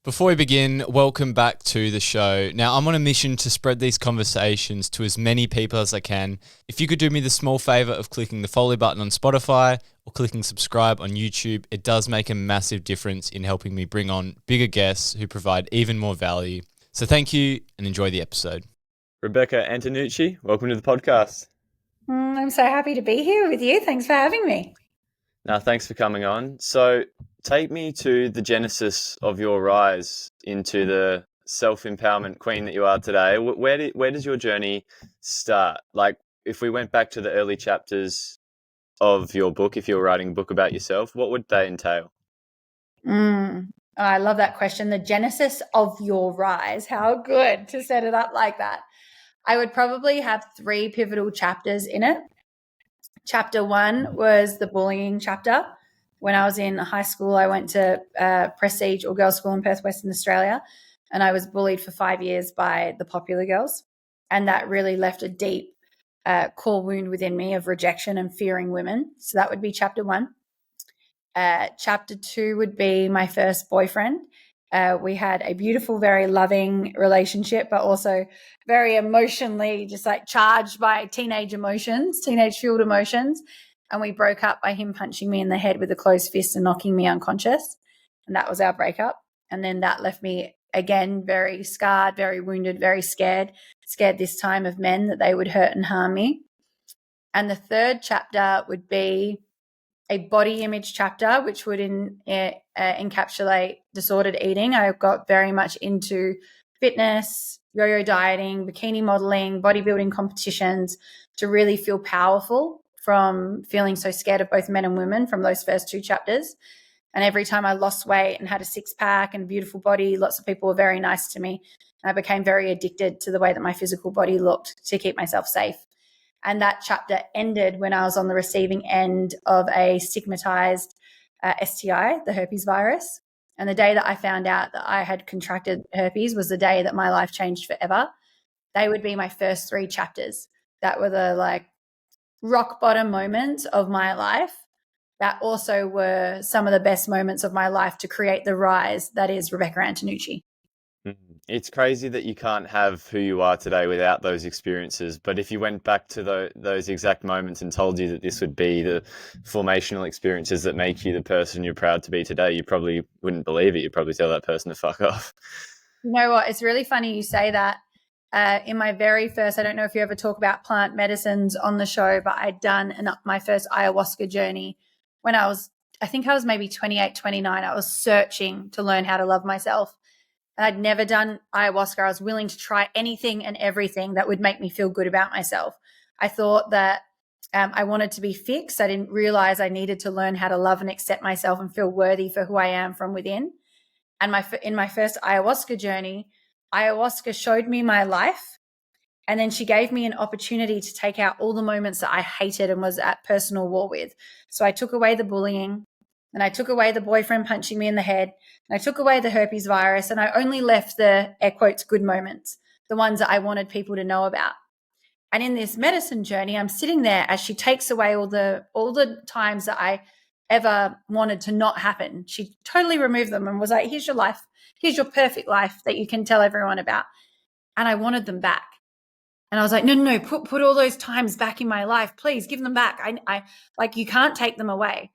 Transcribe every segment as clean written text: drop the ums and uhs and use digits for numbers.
Before we begin, welcome back to the show. Now, I'm on a mission to spread these conversations to as many people as I can. If you could do me the small favor of clicking the follow button on Spotify or clicking subscribe on YouTube, it does make a massive difference in helping me bring on bigger guests who provide even more value. So thank you and enjoy the episode. Rebecca Antonucci, welcome to the podcast. I'm so happy to be here with you. Thanks for having me. Now, thanks for coming on. So, take me to the genesis of your rise into the self-empowerment queen that you are today. Where does your journey start? Like, if we went back to the early chapters of your book, if you were writing a book about yourself, what would they entail? I love that question. The genesis of your rise. How good to set it up like that. I would probably have 3 pivotal chapters in it. Chapter 1 was the bullying chapter. When I was in high school, I went to Prestige or girls' school in Perth, Western Australia, and I was bullied for 5 years by the popular girls. And that really left a deep core wound within me of rejection and fearing women. So that would be chapter 1. Chapter 2 would be my first boyfriend. We had a beautiful, very loving relationship, but also very emotionally just like charged by teenage fueled emotions. And we broke up by him punching me in the head with a closed fist and knocking me unconscious. And that was our breakup. And then that left me again very scarred, very wounded, very scared this time of men that they would hurt and harm me. And the third chapter would be a body image chapter, which would encapsulate disordered eating. I got very much into fitness, yo-yo dieting, bikini modeling, bodybuilding competitions to really feel powerful from feeling so scared of both men and women from those first 2 chapters. And every time I lost weight and had a 6-pack and a beautiful body, lots of people were very nice to me. And I became very addicted to the way that my physical body looked to keep myself safe. And that chapter ended when I was on the receiving end of a stigmatized STI, the herpes virus. And the day that I found out that I had contracted herpes was the day that my life changed forever. They would be my first 3 chapters. That were the rock bottom moments of my life. That also were some of the best moments of my life to create the rise that is Rebecca Antonucci. It's crazy that you can't have who you are today without those experiences. But if you went back to those exact moments and told you that this would be the formational experiences that make you the person you're proud to be today, you probably wouldn't believe it. You'd probably tell that person to fuck off. You know what? It's really funny you say that. In my very first, I don't know if you ever talk about plant medicines on the show, but I'd done my first ayahuasca journey when I think I was maybe 28, 29. I was searching to learn how to love myself. I'd never done ayahuasca. I was willing to try anything and everything that would make me feel good about myself. I thought that I wanted to be fixed. I didn't realize I needed to learn how to love and accept myself and feel worthy for who I am from within. And in my first ayahuasca journey, ayahuasca showed me my life. And then she gave me an opportunity to take out all the moments that I hated and was at personal war with. So I took away the bullying. And I took away the boyfriend punching me in the head. And I took away the herpes virus. And I only left the, air quotes, good moments, the ones that I wanted people to know about. And in this medicine journey, I'm sitting there as she takes away all the times that I ever wanted to not happen. She totally removed them and was like, here's your life. Here's your perfect life that you can tell everyone about. And I wanted them back. And I was like, no, put all those times back in my life. Please give them back. I you can't take them away.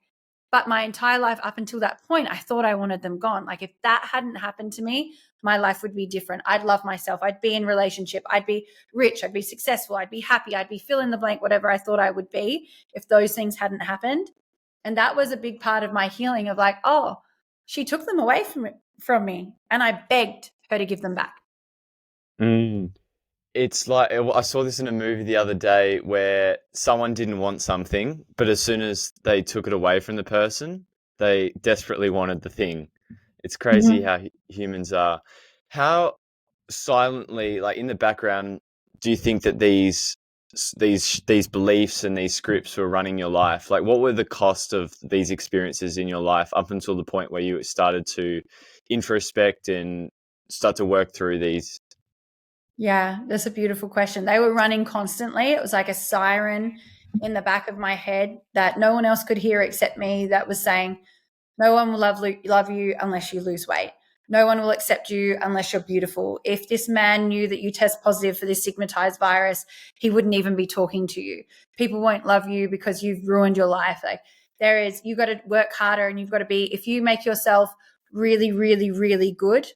But my entire life up until that point, I thought I wanted them gone. Like if that hadn't happened to me, my life would be different. I'd love myself. I'd be in relationship. I'd be rich. I'd be successful. I'd be happy. I'd be fill in the blank, whatever I thought I would be if those things hadn't happened. And that was a big part of my healing of like, oh, she took them away from me. And I begged her to give them back. It's like, I saw this in a movie the other day where someone didn't want something, but as soon as they took it away from the person, they desperately wanted the thing. It's crazy how humans are. How silently, like in the background, do you think that these beliefs and these scripts were running your life? Like, what were the cost of these experiences in your life up until the point where you started to introspect and start to work through these? Yeah, that's a beautiful question. They were running constantly. It was like a siren in the back of my head that no one else could hear except me, that was saying, no one will love you unless you lose weight. No one will accept you unless you're beautiful. If this man knew that you test positive for this stigmatized virus, he wouldn't even be talking to you. People won't love you because you've ruined your life. Like, you got to work harder, and you've got to be, if you make yourself really, really, really good,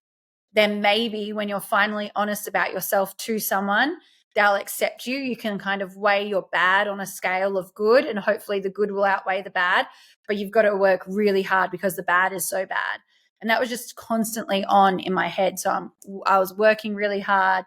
then maybe when you're finally honest about yourself to someone, they'll accept you. You can kind of weigh your bad on a scale of good, and hopefully the good will outweigh the bad. But you've got to work really hard because the bad is so bad. And that was just constantly on in my head. So I was working really hard,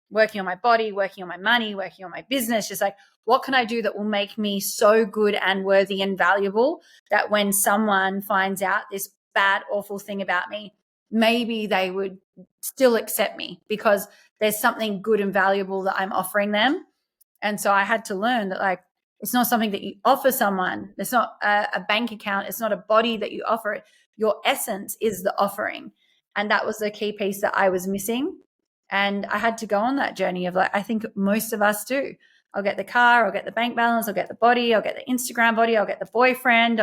working on my body, working on my money, working on my business, just like, what can I do that will make me so good and worthy and valuable that when someone finds out this bad, awful thing about me, maybe they would still accept me because there's something good and valuable that I'm offering them. And so I had to learn that, like, it's not something that you offer someone. It's not a bank account. It's not a body that you offer it. Your essence is the offering. And that was the key piece that I was missing. And I had to go on that journey of, like, I think most of us do. I'll get the car, I'll get the bank balance, I'll get the body, I'll get the Instagram body, I'll get the boyfriend,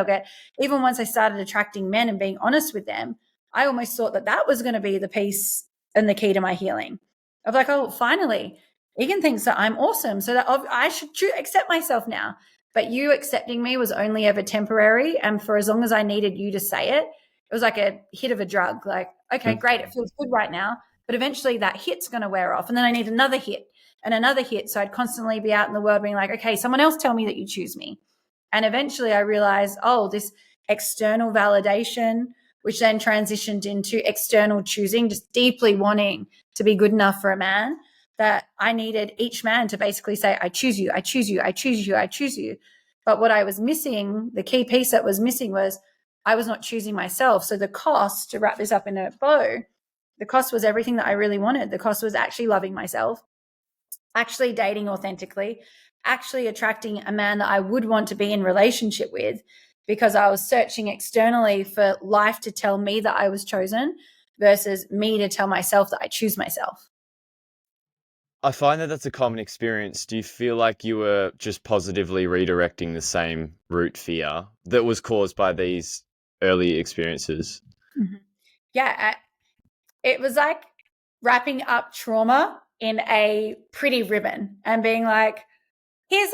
even once I started attracting men and being honest with them, I almost thought that that was going to be the piece and the key to my healing. Of like, oh, finally, Egan thinks that I'm awesome, so that I should accept myself now. But you accepting me was only ever temporary. And for as long as I needed you to say it, it was like a hit of a drug. Like, okay, great, it feels good right now. But eventually that hit's going to wear off. And then I need another hit and another hit. So I'd constantly be out in the world being like, okay, someone else tell me that you choose me. And eventually I realized, oh, this external validation, which then transitioned into external choosing, just deeply wanting to be good enough for a man, that I needed each man to basically say, I choose you, I choose you, I choose you, I choose you. But what I was missing, the key piece that was missing, was I was not choosing myself. So the cost, to wrap this up in a bow, the cost was everything that I really wanted. The cost was actually loving myself, actually dating authentically, actually attracting a man that I would want to be in relationship with, because I was searching externally for life to tell me that I was chosen versus me to tell myself that I choose myself. I find that that's a common experience. Do you feel like you were just positively redirecting the same root fear that was caused by these early experiences? Mm-hmm. Yeah, it was like wrapping up trauma in a pretty ribbon and being like, here's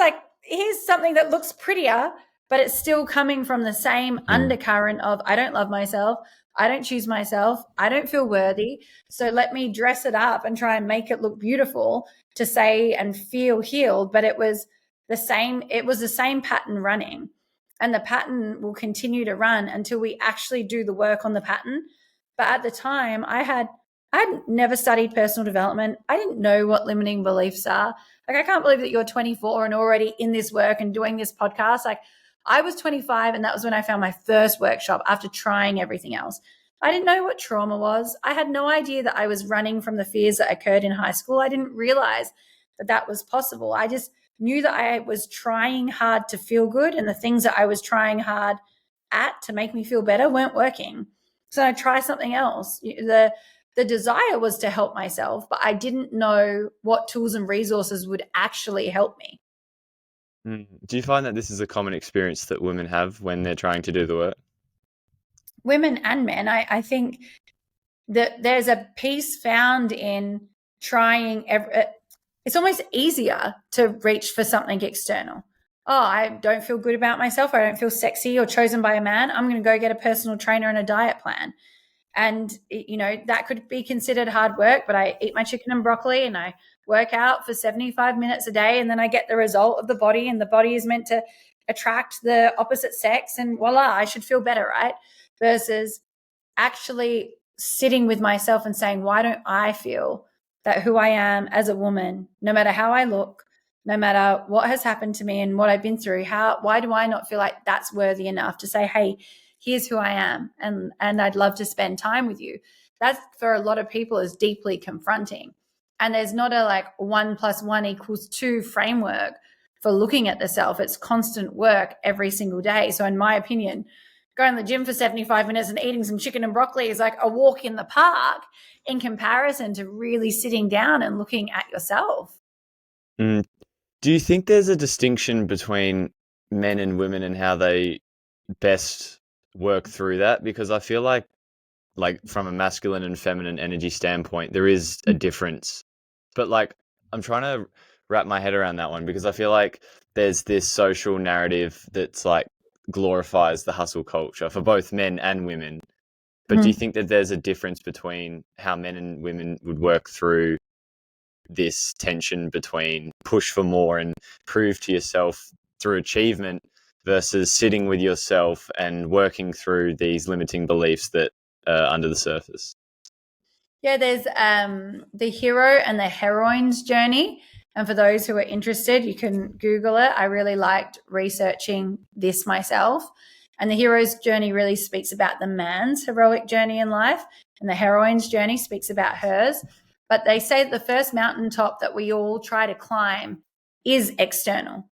something that looks prettier, but it's still coming from the same undercurrent of, I don't love myself, I don't choose myself, I don't feel worthy. So let me dress it up and try and make it look beautiful to say and feel healed. But it was the same pattern running. And the pattern will continue to run until we actually do the work on the pattern. But at the time, I'd never studied personal development. I didn't know what limiting beliefs are. Like, I can't believe that you're 24 and already in this work and doing this podcast. Like, I was 25 and that was when I found my first workshop after trying everything else. I didn't know what trauma was. I had no idea that I was running from the fears that occurred in high school. I didn't realize that that was possible. I just knew that I was trying hard to feel good, and the things that I was trying hard at to make me feel better weren't working. So I tried something else. The desire was to help myself, but I didn't know what tools and resources would actually help me. Do you find that this is a common experience that women have when they're trying to do the work? Women and men, I think that there's a peace found in trying. It's almost easier to reach for something external. Oh, I don't feel good about myself. I don't feel sexy or chosen by a man. I'm going to go get a personal trainer and a diet plan. And, that could be considered hard work, but I eat my chicken and broccoli and I work out for 75 minutes a day, and then I get the result of the body, and the body is meant to attract the opposite sex, and voila, I should feel better, right? Versus actually sitting with myself and saying, why don't I feel that who I am as a woman, no matter how I look, no matter what has happened to me and what I've been through, why do I not feel like that's worthy enough to say, hey, here's who I am, and I'd love to spend time with you. That, for a lot of people, is deeply confronting. And there's not a 1 + 1 = 2 framework for looking at the self. It's constant work every single day. So in my opinion, going to the gym for 75 minutes and eating some chicken and broccoli is like a walk in the park in comparison to really sitting down and looking at yourself. Do you think there's a distinction between men and women and how they best work through that? Because I feel like like from a masculine and feminine energy standpoint, there is a difference. But like, I'm trying to wrap my head around that one because I feel like there's this social narrative that's like glorifies the hustle culture for both men and women. But do you think that there's a difference between how men and women would work through this tension between push for more and prove to yourself through achievement versus sitting with yourself and working through these limiting beliefs that are under the surface? Yeah, there's the hero and the heroine's journey. And for those who are interested, you can Google it. I really liked researching this myself. And the hero's journey really speaks about the man's heroic journey in life, and the heroine's journey speaks about hers. But they say that the first mountaintop that we all try to climb is external.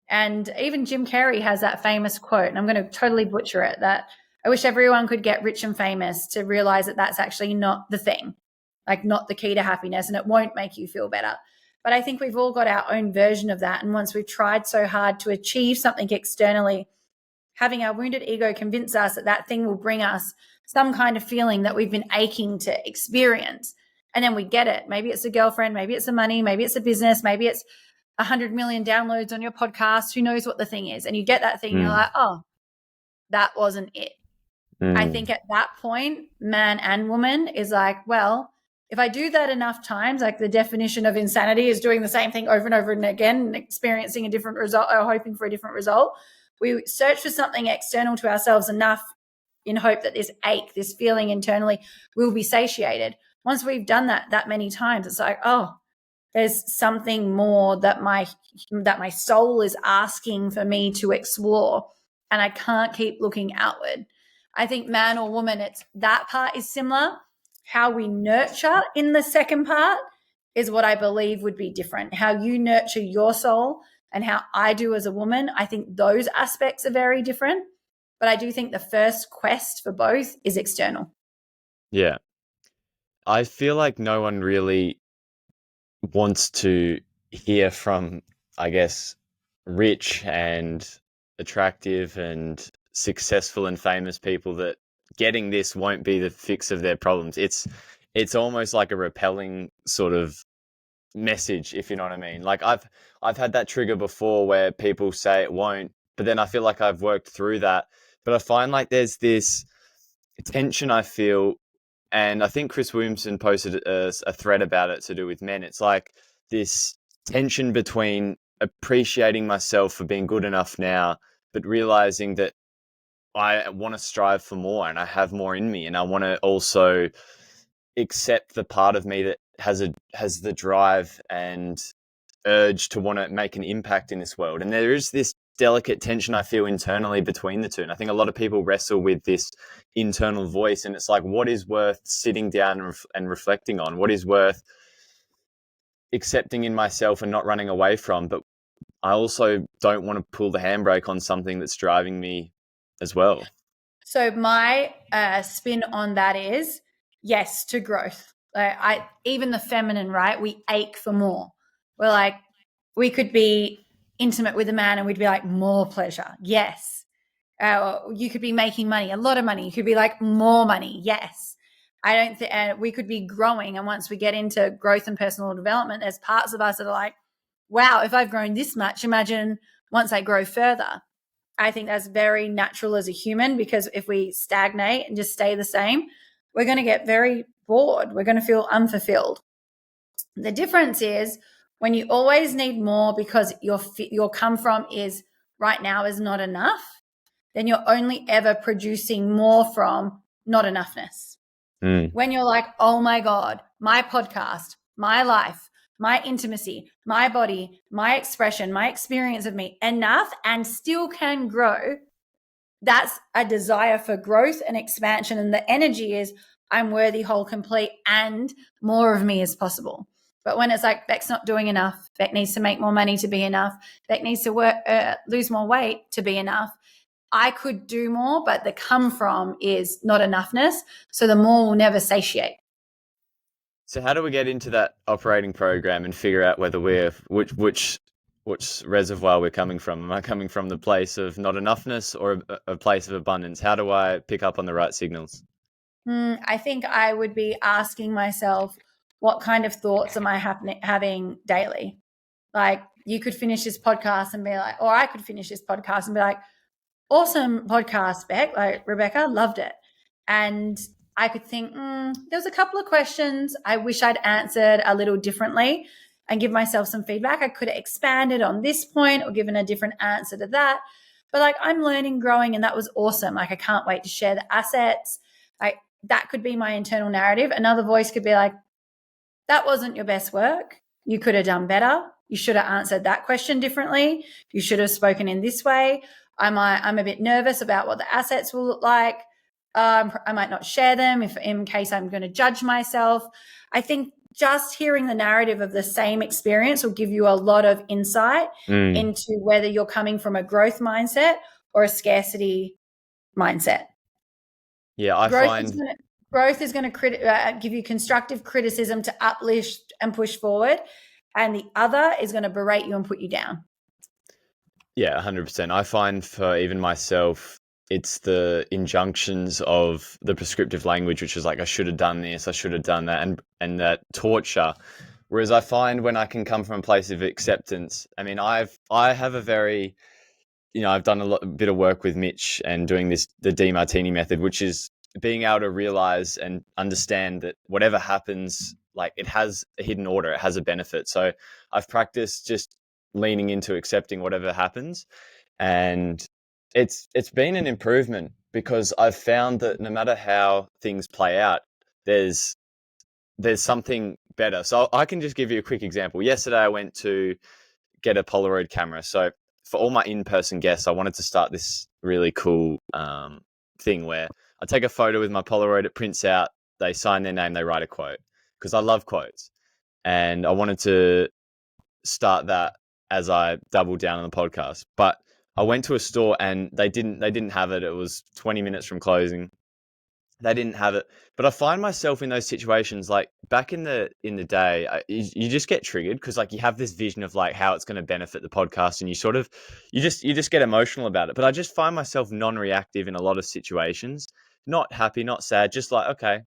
And even Jim Carrey has that famous quote, and I'm going to totally butcher it, that I wish everyone could get rich and famous to realize that that's actually not the thing, like not the key to happiness, and it won't make you feel better. But I think we've all got our own version of that. And once we've tried so hard to achieve something externally, having our wounded ego convince us that that thing will bring us some kind of feeling that we've been aching to experience. And then we get it. Maybe it's a girlfriend, maybe it's the money, maybe it's a business, maybe it's 100 million downloads on your podcast. Who knows what the thing is? And you get that thing, and you're like, oh, that wasn't it. I think at that point, man and woman is like, well, if I do that enough times, like the definition of insanity is doing the same thing over and over and again and experiencing a different result or hoping for a different result. We search for something external to ourselves enough in hope that this ache, this feeling internally will be satiated. Once we've done that many times, it's like, oh, there's something more that my soul is asking for me to explore, and I can't keep looking outward. I think man or woman, it's that part is similar. How we nurture in the second part is what I believe would be different. How you nurture your soul and how I do as a woman, I think those aspects are very different. But I do think the first quest for both is external. Yeah. I feel like no one really wants to hear from, I guess, rich and attractive and successful and famous people that getting this won't be the fix of their problems. It's almost like a repelling sort of message, if you know what I mean. Like I've had that trigger before where people say it won't, but then I feel like I've worked through that. But I find like there's this tension I feel, and I think Chris Williamson posted a thread about it to do with men. It's like this tension between appreciating myself for being good enough now, but realizing that I want to strive for more and I have more in me, and I want to also accept the part of me that has the drive and urge to want to make an impact in this world. And there is this delicate tension I feel internally between the two. And I think a lot of people wrestle with this internal voice, and it's like, what is worth sitting down and reflecting on? What is worth accepting in myself and not running away from? But I also don't want to pull the handbrake on something that's driving me as well. So my spin on that is yes to growth. Even the feminine, right? We ache for more. We're like, we could be intimate with a man and we'd be like, more pleasure. Yes. You could be making money, a lot of money. You could be like, more money. Yes. I don't think we could be growing. And once we get into growth and personal development, there's parts of us that are like, wow, if I've grown this much, imagine once I grow further. I think that's very natural as a human, because if we stagnate and just stay the same, we're going to get very bored. We're going to feel unfulfilled. The difference is when you always need more because your come from is right now is not enough, then you're only ever producing more from not enoughness. When you're like, oh my God, my podcast, my life, my intimacy, my body, my expression, my experience of me, enough and still can grow, that's a desire for growth and expansion. And the energy is, I'm worthy, whole, complete, and more of me is possible. But when it's like, Beck's not doing enough, Beck needs to make more money to be enough, Beck needs to lose more weight to be enough, I could do more, but the come from is not enoughness. So the more will never satiate. So how do we get into that operating program and figure out whether we're which reservoir we're coming from? Am I coming from the place of not enoughness or a place of abundance? How do I pick up on the right signals? I think I would be asking myself, what kind of thoughts am I having daily? Like, you could finish this podcast and be like, or I could finish this podcast and be like, awesome podcast, Beck. Like, Rebecca, loved it. And I could think, there's a couple of questions I wish I'd answered a little differently, and give myself some feedback. I could have expanded on this point or given a different answer to that. But like, I'm learning, growing, and that was awesome. Like, I can't wait to share the assets. Like, that could be my internal narrative. Another voice could be like, that wasn't your best work. You could have done better. You should have answered that question differently. You should have spoken in this way. I'm a bit nervous about what the assets will look like. I might not share them if in case I'm going to judge myself. I think just hearing the narrative of the same experience will give you a lot of insight into whether you're coming from a growth mindset or a scarcity mindset. Yeah, I find growth is going to give you constructive criticism to uplift and push forward, and the other is going to berate you and put you down. Yeah, 100%. I find for even myself, it's the injunctions of the prescriptive language, which is like, I should have done this, I should have done that, and that torture. Whereas I find when I can come from a place of acceptance, I mean, I have a very, I've done a bit of work with Mitch and doing the DeMartini method, which is being able to realize and understand that whatever happens, like, it has a hidden order, it has a benefit. So I've practiced just leaning into accepting whatever happens, and it's been an improvement, because I've found that no matter how things play out, there's something better. So I can just give you a quick example. Yesterday I went to get a Polaroid camera. So for all my in-person guests, I wanted to start this really cool thing where I take a photo with my Polaroid, it prints out, they sign their name, they write a quote, because I love quotes. And I wanted to start that as I doubled down on the podcast. But I went to a store and they didn't have it. It was 20 minutes from closing. They didn't have it. But I find myself in those situations, like back in the day, you just get triggered, because like you have this vision of like how it's going to benefit the podcast, and you just get emotional about it. But I just find myself non-reactive in a lot of situations, not happy, not sad, just like, okay,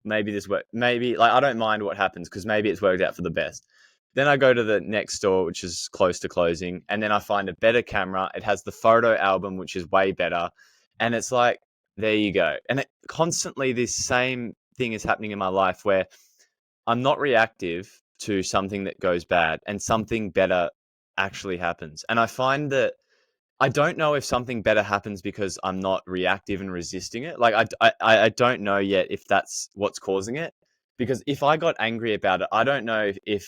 maybe this work, maybe, like, I don't mind what happens because maybe it's worked out for the best. Then I go to the next store, which is close to closing, and then I find a better camera. It has the photo album, which is way better. And it's like, there you go. And constantly this same thing is happening in my life, where I'm not reactive to something that goes bad and something better actually happens. And I find that I don't know if something better happens because I'm not reactive and resisting it. Like, I don't know yet if that's what's causing it. Because if I got angry about it, I don't know if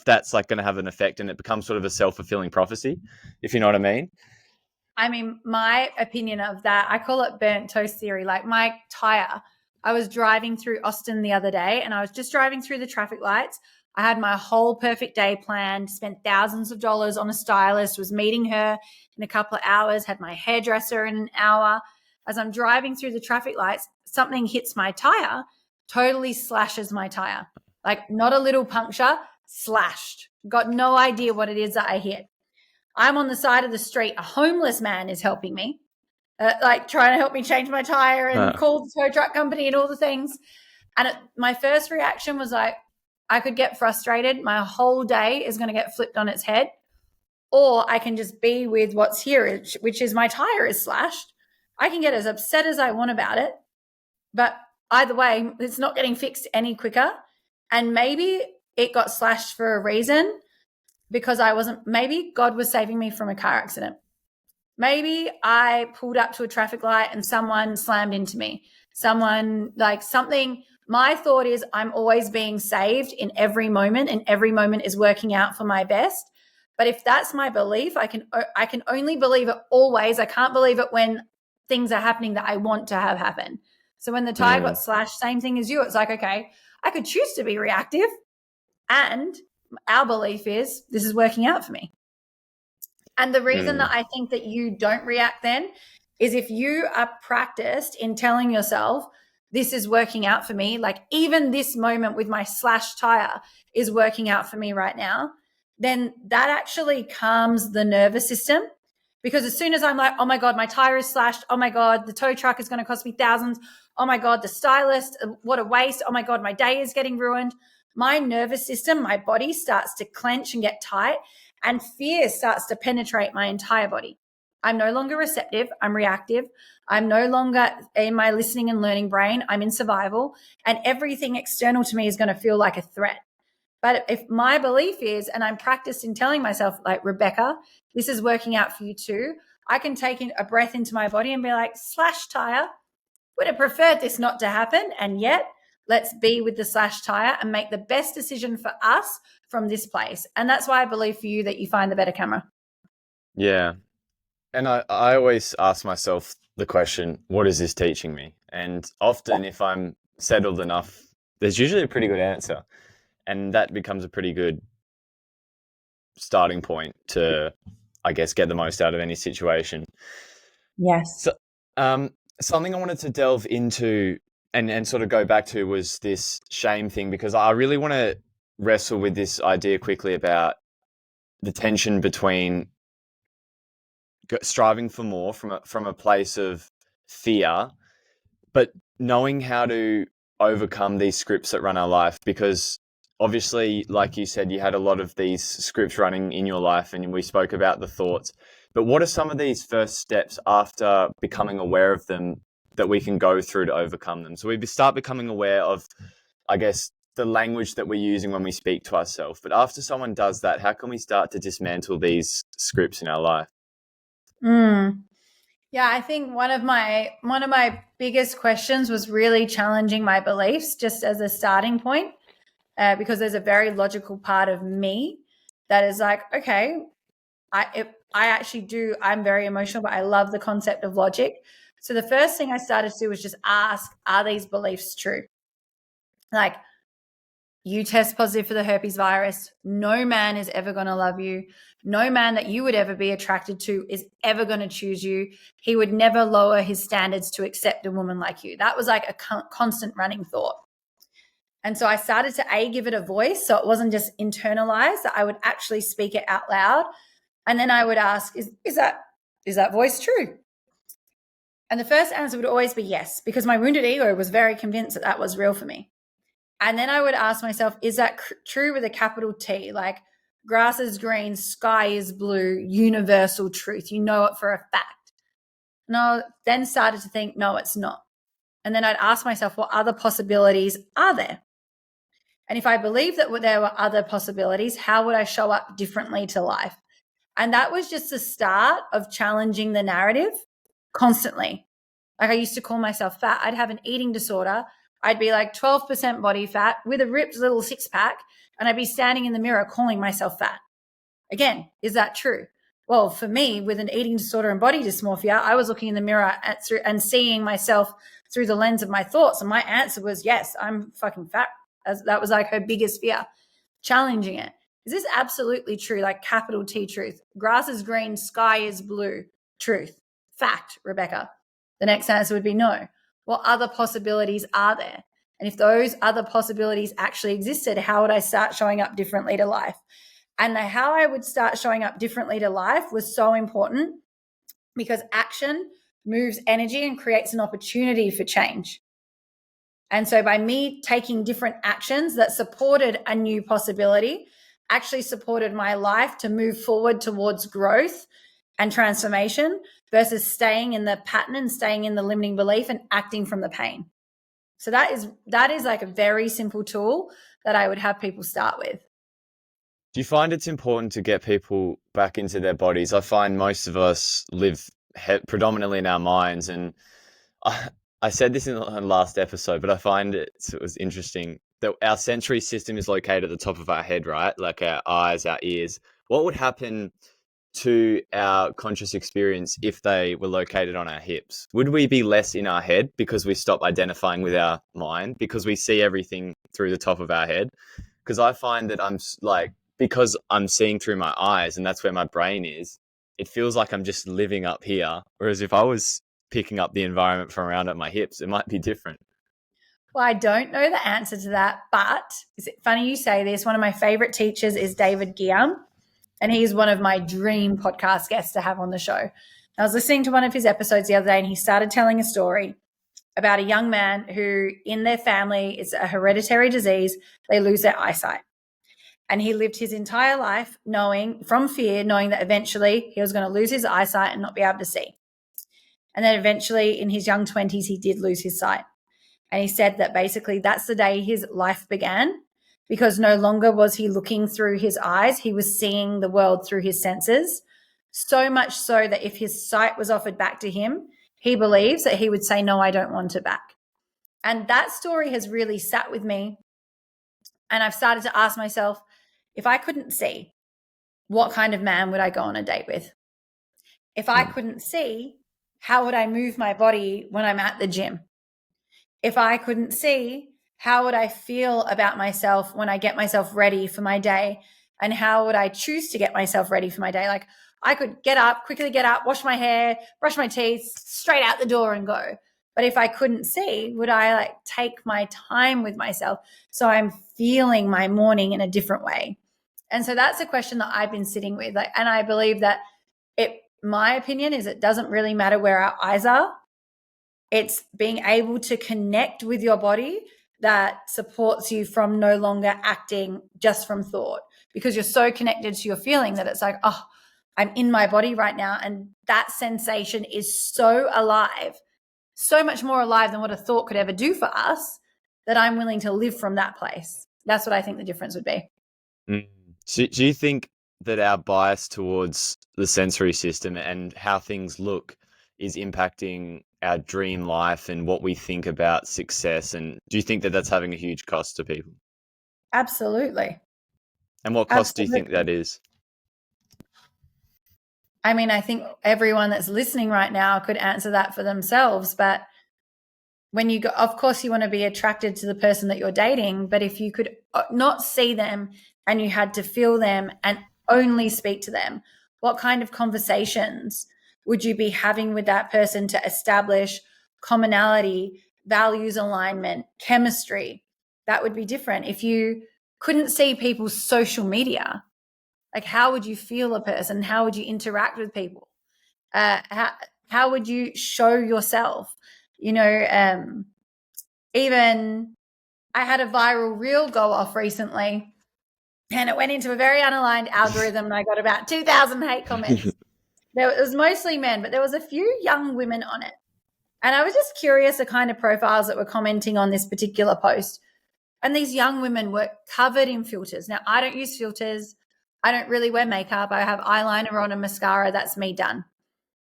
that's like going to have an effect, and it becomes sort of a self-fulfilling prophecy, if you know what I mean. I mean, my opinion of that, I call it burnt toast theory. Like, my tire, I was driving through Austin the other day, and I was just driving through the traffic lights. I had my whole perfect day planned, spent thousands of dollars on a stylist, was meeting her in a couple of hours, had my hairdresser in an hour. As I'm driving through the traffic lights, something hits my tire, totally slashes my tire. Like, not a little puncture, slashed. Got no idea what it is that I hit. I'm on the side of the street. A homeless man is helping me, like trying to help me change my tire and call the tow truck company and all the things. And my first reaction was like, I could get frustrated. My whole day is going to get flipped on its head. Or I can just be with what's here, which is my tire is slashed. I can get as upset as I want about it. But either way, it's not getting fixed any quicker. And maybe it got slashed for a reason, because maybe God was saving me from a car accident. Maybe I pulled up to a traffic light and someone slammed into me. My thought is, I'm always being saved in every moment, and every moment is working out for my best. But if that's my belief, I can only believe it always. I can't believe it when things are happening that I want to have happen. So when the tire got slashed, same thing as you. It's like, okay, I could choose to be reactive, and our belief is this is working out for me. And the reason that I think that you don't react then is if you are practiced in telling yourself, this is working out for me, like even this moment with my slashed tire is working out for me right now, then that actually calms the nervous system. Because as soon as I'm like, oh my God, my tire is slashed, oh my God, the tow truck is going to cost me thousands, oh my God, the stylist, what a waste. Oh my God, my day is getting ruined. My nervous system, my body starts to clench and get tight, and fear starts to penetrate my entire body. I'm no longer receptive. I'm reactive. I'm no longer in my listening and learning brain. I'm in survival, and everything external to me is going to feel like a threat. But if my belief is, and I'm practiced in telling myself, like, Rebecca, this is working out for you too, I can take a breath into my body and be like, slash tire, would have preferred this not to happen. And yet, let's be with the slash tire and make the best decision for us from this place. And that's why I believe for you that you find the better camera. Yeah. And I always ask myself the question, what is this teaching me? And often if I'm settled enough, there's usually a pretty good answer. And that becomes a pretty good starting point to, I guess, get the most out of any situation. Yes. So, something I wanted to delve into and sort of go back to was this shame thing, because I really want to wrestle with this idea quickly about the tension between striving for more from a place of fear, but knowing how to overcome these scripts that run our life. Because obviously, like you said, you had a lot of these scripts running in your life, and we spoke about the thoughts. But what are some of these first steps after becoming aware of them that we can go through to overcome them? So we start becoming aware of, I guess, the language that we're using when we speak to ourselves. But after someone does that, how can we start to dismantle these scripts in our life? Yeah, I think one of my biggest questions was really challenging my beliefs just as a starting point, because there's a very logical part of me that is like, okay, I'm very emotional, but I love the concept of logic. So the first thing I started to do was just ask, are these beliefs true? Like, you test positive for the herpes virus. No man is ever going to love you. No man that you would ever be attracted to is ever going to choose you. He would never lower his standards to accept a woman like you. That was like a constant running thought. And so I started to give it a voice, so it wasn't just internalized, that I would actually speak it out loud. And then I would ask, is that voice true? And the first answer would always be yes, because my wounded ego was very convinced that was real for me. And then I would ask myself, is that true with a capital T? Like, grass is green, sky is blue, universal truth. You know it for a fact. And I then started to think, no, it's not. And then I'd ask myself, what other possibilities are there? And if I believed that there were other possibilities, how would I show up differently to life? And that was just the start of challenging the narrative constantly. Like, I used to call myself fat. I'd have an eating disorder. I'd be like 12% body fat with a ripped little six pack, and I'd be standing in the mirror calling myself fat. Again, is that true? Well, for me, with an eating disorder and body dysmorphia, I was looking in the mirror and seeing myself through the lens of my thoughts. And my answer was, yes, I'm fucking fat. That was like her biggest fear. Challenging it. Is this absolutely true? Like, capital T truth. Grass is green, sky is blue. Truth. Fact, Rebecca. The next answer would be no. What other possibilities are there? And if those other possibilities actually existed, how would I start showing up differently to life? And how I would start showing up differently to life was so important, because action moves energy and creates an opportunity for change. And so by me taking different actions that supported a new possibility, actually supported my life to move forward towards growth and transformation, versus staying in the pattern and staying in the limiting belief and acting from the pain. So that is like a very simple tool that I would have people start with. Do you find it's important to get people back into their bodies? I find most of us live predominantly in our minds, and I said this in the last episode, but I find it was interesting that our sensory system is located at the top of our head, right? Like our eyes, our ears. What would happen to our conscious experience if they were located on our hips? Would we be less in our head because we stop identifying with our mind, because we see everything through the top of our head? Because I find that because I'm seeing through my eyes and that's where my brain is, it feels like I'm just living up here. Whereas if I was picking up the environment from around at my hips, it might be different. Well, I don't know the answer to that, but is it funny you say this? One of my favorite teachers is David Guillaume, and he's one of my dream podcast guests to have on the show. I was listening to one of his episodes the other day, and he started telling a story about a young man who in their family, it's a hereditary disease, they lose their eyesight. And he lived his entire life knowing that eventually he was going to lose his eyesight and not be able to see. And then eventually in his young 20s, he did lose his sight. And he said that basically that's the day his life began, because no longer was he looking through his eyes, he was seeing the world through his senses. So much so that if his sight was offered back to him, he believes that he would say, no, I don't want it back. And that story has really sat with me. And I've started to ask myself, if I couldn't see, what kind of man would I go on a date with? If I couldn't see, how would I move my body when I'm at the gym? If I couldn't see, how would I feel about myself when I get myself ready for my day? And how would I choose to get myself ready for my day? Like, I could quickly get up, wash my hair, brush my teeth, straight out the door and go. But if I couldn't see, would I like take my time with myself so I'm feeling my morning in a different way? And so that's a question that I've been sitting with. Like, and I believe that my opinion is it doesn't really matter where our eyes are. It's being able to connect with your body that supports you from no longer acting just from thought, because you're so connected to your feeling that it's like, oh, I'm in my body right now. And that sensation is so alive, so much more alive than what a thought could ever do for us, that I'm willing to live from that place. That's what I think the difference would be. So do you think that our bias towards the sensory system and how things look is impacting our dream life and what we think about success? And do you think that that's having a huge cost to people? Absolutely. And what cost do you think that is? I mean, I think everyone that's listening right now could answer that for themselves. But when you go, of course, you want to be attracted to the person that you're dating. But if you could not see them and you had to feel them and only speak to them, what kind of conversations would you be having with that person to establish commonality, values alignment, chemistry? That would be different. If you couldn't see people's social media, like how would you feel a person? How would you interact with people? How would you show yourself? Even I had a viral reel go off recently, and it went into a very unaligned algorithm, and I got about 2,000 hate comments. It was mostly men, but there was a few young women on it. And I was just curious the kind of profiles that were commenting on this particular post. And these young women were covered in filters. Now, I don't use filters. I don't really wear makeup. I have eyeliner on and mascara. That's me done.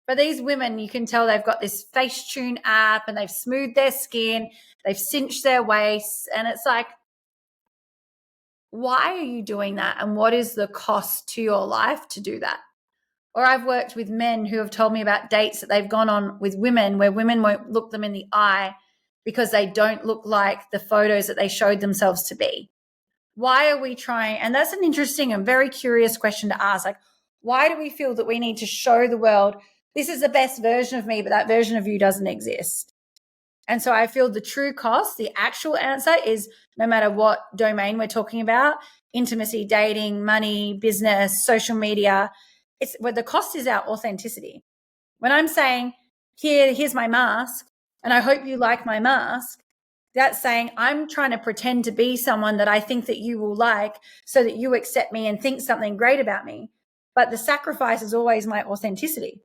But these women, you can tell they've got this Facetune app and they've smoothed their skin. They've cinched their waists. And it's like, why are you doing that? And what is the cost to your life to do that? Or I've worked with men who have told me about dates that they've gone on with women where women won't look them in the eye because they don't look like the photos that they showed themselves to be. Why are we trying? And that's an interesting and very curious question to ask. Like, why do we feel that we need to show the world, this is the best version of me, but that version of you doesn't exist? And so I feel the true cost, the actual answer is no matter what domain we're talking about, intimacy, dating, money, business, social media, it's where the cost is our authenticity. When I'm saying, here's my mask, and I hope you like my mask, that's saying I'm trying to pretend to be someone that I think that you will like so that you accept me and think something great about me. But the sacrifice is always my authenticity.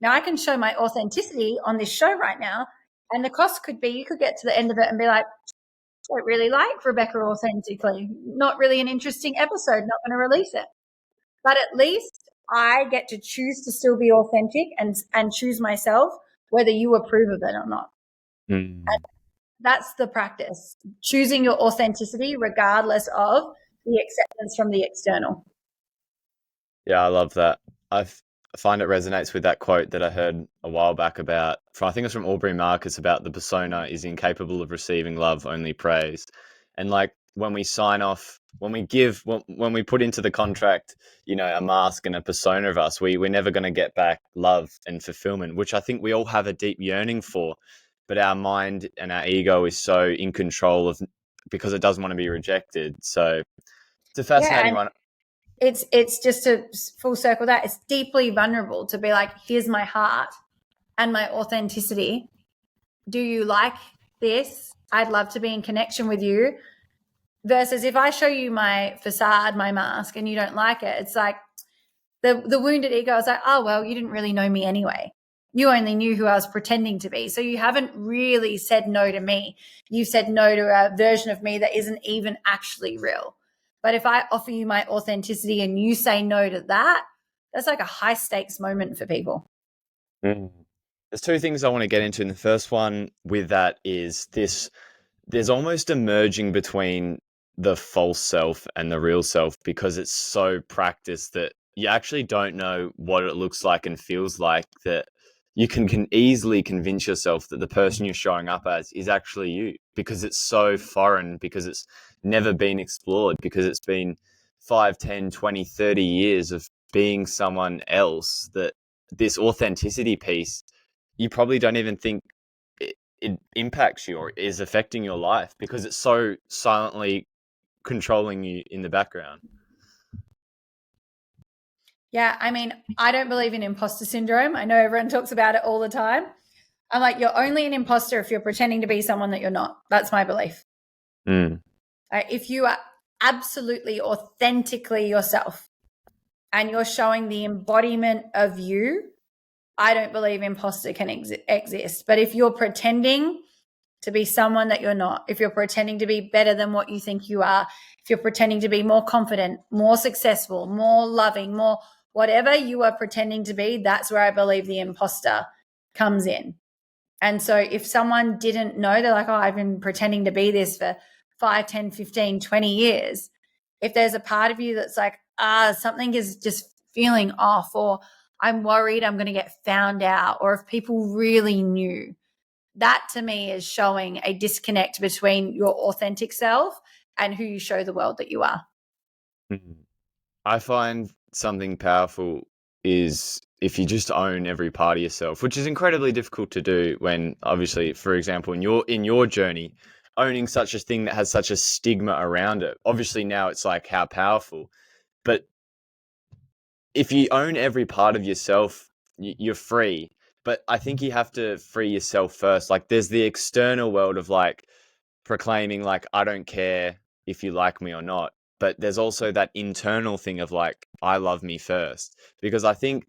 Now, I can show my authenticity on this show right now, and the cost could be you could get to the end of it and be like, I don't really like Rebecca authentically. Not really an interesting episode, not going to release it. But at least I get to choose to still be authentic and choose myself, whether you approve of it or not. And that's the practice, choosing your authenticity regardless of the acceptance from the external. Yeah, I love that. I find it resonates with that quote that I heard a while back about, I think it's from Aubrey Marcus, about the persona is incapable of receiving love, only praise. And like when we sign off, when we put into the contract, a mask and a persona of us, we're never going to get back love and fulfillment, which I think we all have a deep yearning for. But our mind and our ego is so in control of, because it doesn't want to be rejected. So it's a fascinating one. It's just to full circle that. It's deeply vulnerable to be like, here's my heart and my authenticity. do you like this? I'd love to be in connection with you. Versus if I show you my facade, my mask, and you don't like it, it's like the wounded ego is like, oh, well, you didn't really know me anyway. You only knew who I was pretending to be. So you haven't really said no to me. You said no to a version of me that isn't even actually real. But if I offer you my authenticity and you say no to that, that's like a high stakes moment for people. Mm. There's two things I want to get into. And the first one with that is this: there's almost a merging between the false self and the real self, because it's so practiced that you actually don't know what it looks like and feels like, that you can easily convince yourself that the person you're showing up as is actually you, because it's so foreign, because it's never been explored, because it's been 5, 10, 20, 30 years of being someone else, that this authenticity piece, you probably don't even think it impacts you or is affecting your life, because it's so silently controlling you in the background. Yeah, I mean, I don't believe in imposter syndrome. I know everyone talks about it all the time. I'm like, you're only an imposter if you're pretending to be someone that you're not. That's my belief. Mm. If you are absolutely authentically yourself and you're showing the embodiment of you, I don't believe imposter can exist. But if you're pretending to be someone that you're not, if you're pretending to be better than what you think you are, if you're pretending to be more confident, more successful, more loving, more whatever you are pretending to be, that's where I believe the imposter comes in. And so if someone didn't know, they're like, oh, I've been pretending to be this for 5, 10, 15, 20 years. If there's a part of you that's like, something is just feeling off, or I'm worried I'm going to get found out, or if people really knew, that to me is showing a disconnect between your authentic self and who you show the world that you are. I find something powerful is if you just own every part of yourself, which is incredibly difficult to do when, obviously, for example, in your journey, owning such a thing that has such a stigma around it. Obviously now it's like, how powerful. But if you own every part of yourself, you're free. But I think you have to free yourself first. Like, there's the external world of like proclaiming like, I don't care if you like me or not. But there's also that internal thing of like, I love me first. Because I think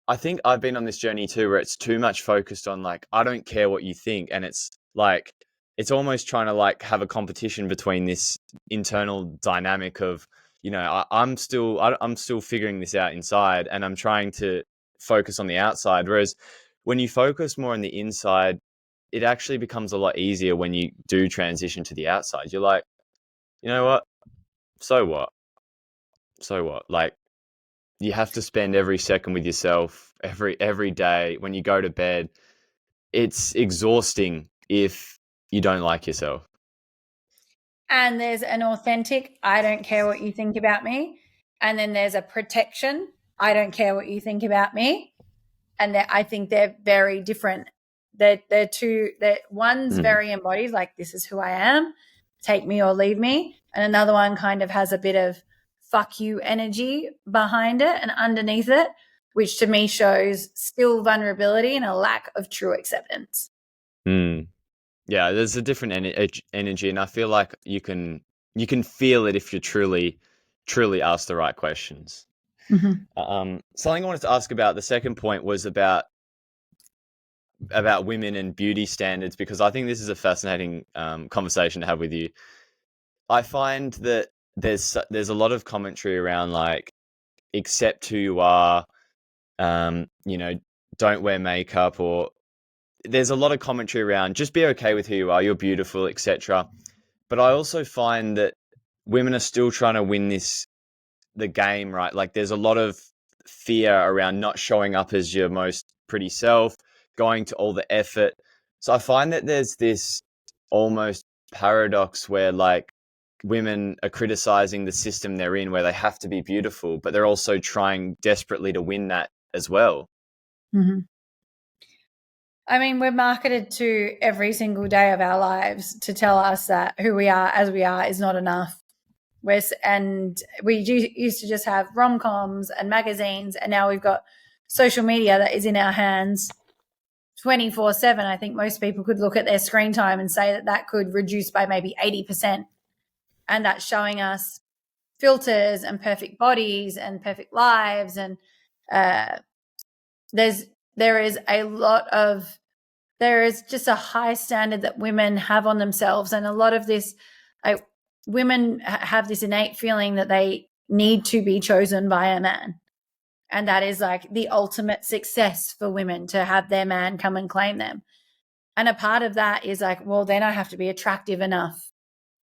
I've been on this journey too, where it's too much focused on like, I don't care what you think. And it's like, it's almost trying to like have a competition between this internal dynamic of, I'm still figuring this out inside, and I'm trying to focus on the outside. Whereas when you focus more on the inside, it actually becomes a lot easier when you do transition to the outside. You're like, you know what? So what? So what? Like, you have to spend every second with yourself, every day when you go to bed. It's exhausting if you don't like yourself. And there's an authentic, I don't care what you think about me. And then there's a protection, I don't care what you think about me. And I think they're very different. They're two, one's very embodied, like, this is who I am, take me or leave me. And another one kind of has a bit of fuck you energy behind it and underneath it, which to me shows still vulnerability and a lack of true acceptance. Yeah, there's a different energy, and I feel like you can feel it if you truly ask the right questions. Something I wanted to ask about, the second point, was about women and beauty standards, because I think this is a fascinating conversation to have with you. I find that there's a lot of commentary around like, accept who you are, don't wear makeup, or there's a lot of commentary around just be okay with who you are, you're beautiful, etc. But I also find that women are still trying to win the game, right? Like, there's a lot of fear around not showing up as your most pretty self, going to all the effort. So I find that there's this almost paradox where like women are criticizing the system they're in, where they have to be beautiful, but they're also trying desperately to win that as well. I mean, we're marketed to every single day of our lives to tell us that who we are as we are is not enough. And we used to just have rom-coms and magazines, and now we've got social media that is in our hands 24/7, I think most people could look at their screen time and say that could reduce by maybe 80%. And that's showing us filters and perfect bodies and perfect lives. And there is just a high standard that women have on themselves. And a lot of this, women have this innate feeling that they need to be chosen by a man. And that is like the ultimate success for women, to have their man come and claim them. And a part of that is like, well, then I have to be attractive enough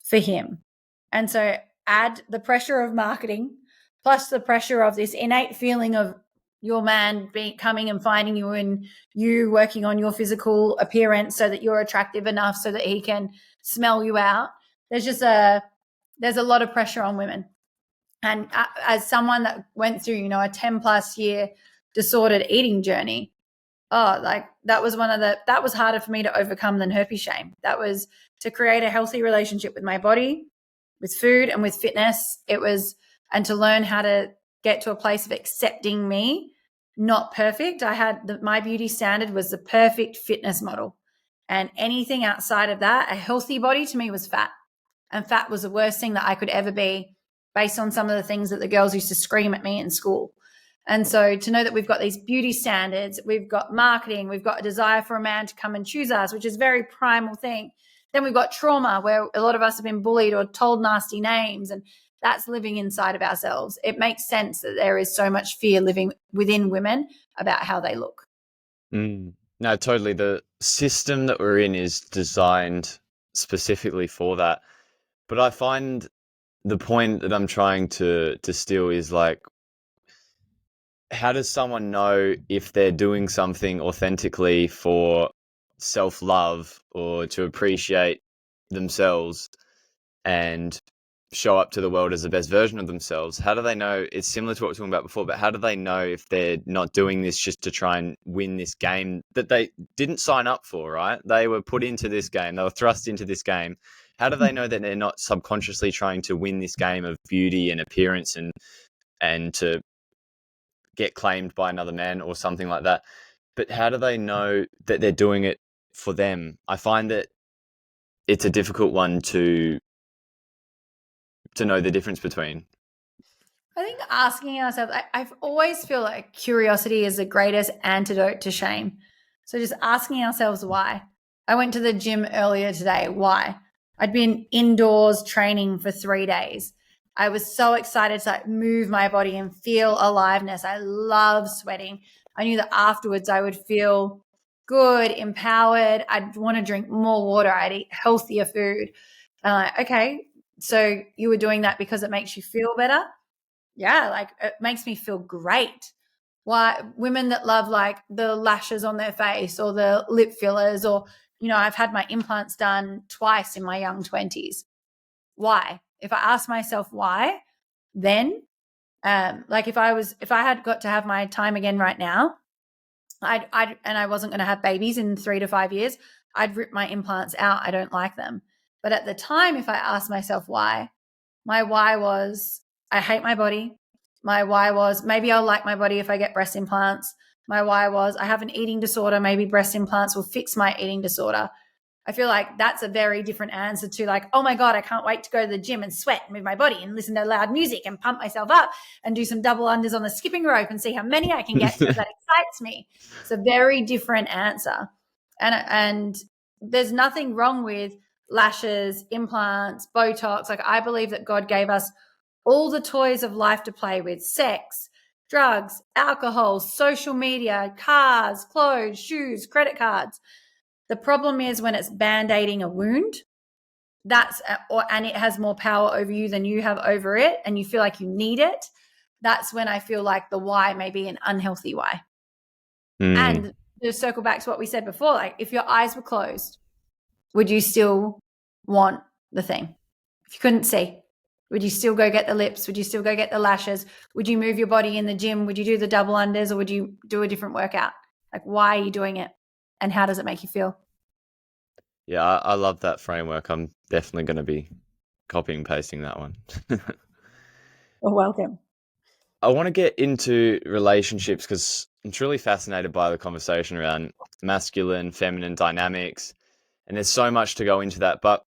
for him. And so add the pressure of marketing plus the pressure of this innate feeling of your man coming and finding you, and you working on your physical appearance so that you're attractive enough so that he can smell you out. There's a lot of pressure on women. And as someone that went through, a 10 plus year disordered eating journey, that was harder for me to overcome than herpes shame. That was to create a healthy relationship with my body, with food, and with fitness. And to learn how to get to a place of accepting me, not perfect. My beauty standard was the perfect fitness model. And anything outside of that, a healthy body to me was fat. And fat was the worst thing that I could ever be, based on some of the things that the girls used to scream at me in school. And so to know that we've got these beauty standards, we've got marketing, we've got a desire for a man to come and choose us, which is a very primal thing. Then we've got trauma, where a lot of us have been bullied or told nasty names, and that's living inside of ourselves. It makes sense that there is so much fear living within women about how they look. No, totally. The system that we're in is designed specifically for that. But I find the point that I'm trying to distill is like, how does someone know if they're doing something authentically for self-love or to appreciate themselves and show up to the world as the best version of themselves? How do they know? It's similar to what we were talking about before, but how do they know if they're not doing this just to try and win this game that they didn't sign up for, right? They were put into this game. They were thrust into this game. How do they know that they're not subconsciously trying to win this game of beauty and appearance and to get claimed by another man or something like that? But how do they know that they're doing it for them? I find that it's a difficult one to know the difference between. I think asking ourselves, I've always feel like curiosity is the greatest antidote to shame. So just asking ourselves why. I went to the gym earlier today. Why? I'd been indoors training for 3 days. I was so excited to move my body and feel aliveness. I love sweating. I knew that afterwards I would feel good, empowered. I'd want to drink more water. I'd eat healthier food. Okay, so you were doing that because it makes you feel better? Yeah, like it makes me feel great. Why women that love like the lashes on their face or the lip fillers, or I've had my implants done twice in my young 20s. Why? If I ask myself why, then if I had got to have my time again right now, and I wasn't going to have babies in 3 to 5 years, I'd rip my implants out. I don't like them. But at the time, if I asked myself why, my why was I hate my body. My why was maybe I'll like my body if I get breast implants. My why was I have an eating disorder. Maybe breast implants will fix my eating disorder. I feel like that's a very different answer to like, oh my God, I can't wait to go to the gym and sweat and move my body and listen to loud music and pump myself up and do some double unders on the skipping rope and see how many I can get because that excites me. It's a very different answer. And there's nothing wrong with lashes, implants, Botox. Like I believe that God gave us all the toys of life to play with: sex, drugs, alcohol, social media, cars, clothes, shoes, credit cards. The problem is when it's band-aiding a wound, and it has more power over you than you have over it, and you feel like you need it. That's when I feel like the why may be an unhealthy why. And to circle back to what we said before, like if your eyes were closed, would you still want the thing? If you couldn't see, would you still go get the lips? Would you still go get the lashes? Would you move your body in the gym? Would you do the double unders, or would you do a different workout? Like, why are you doing it? And how does it make you feel? Yeah, I love that framework. I'm definitely going to be copying and pasting that one. You're welcome. I want to get into relationships because I'm truly fascinated by the conversation around masculine, feminine dynamics, and there's so much to go into that. But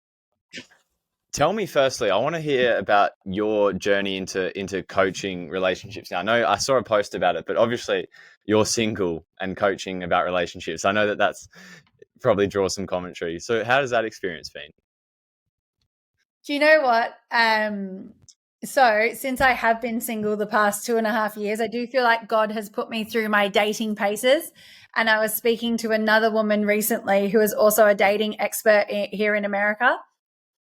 tell me firstly, I want to hear about your journey into coaching relationships. Now, I know I saw a post about it, but obviously you're single and coaching about relationships. I know that that's probably draws some commentary. So how does that experience been? Do you know what? So since I have been single the past 2.5 years, I do feel like God has put me through my dating paces. And I was speaking to another woman recently who is also a dating expert here in America.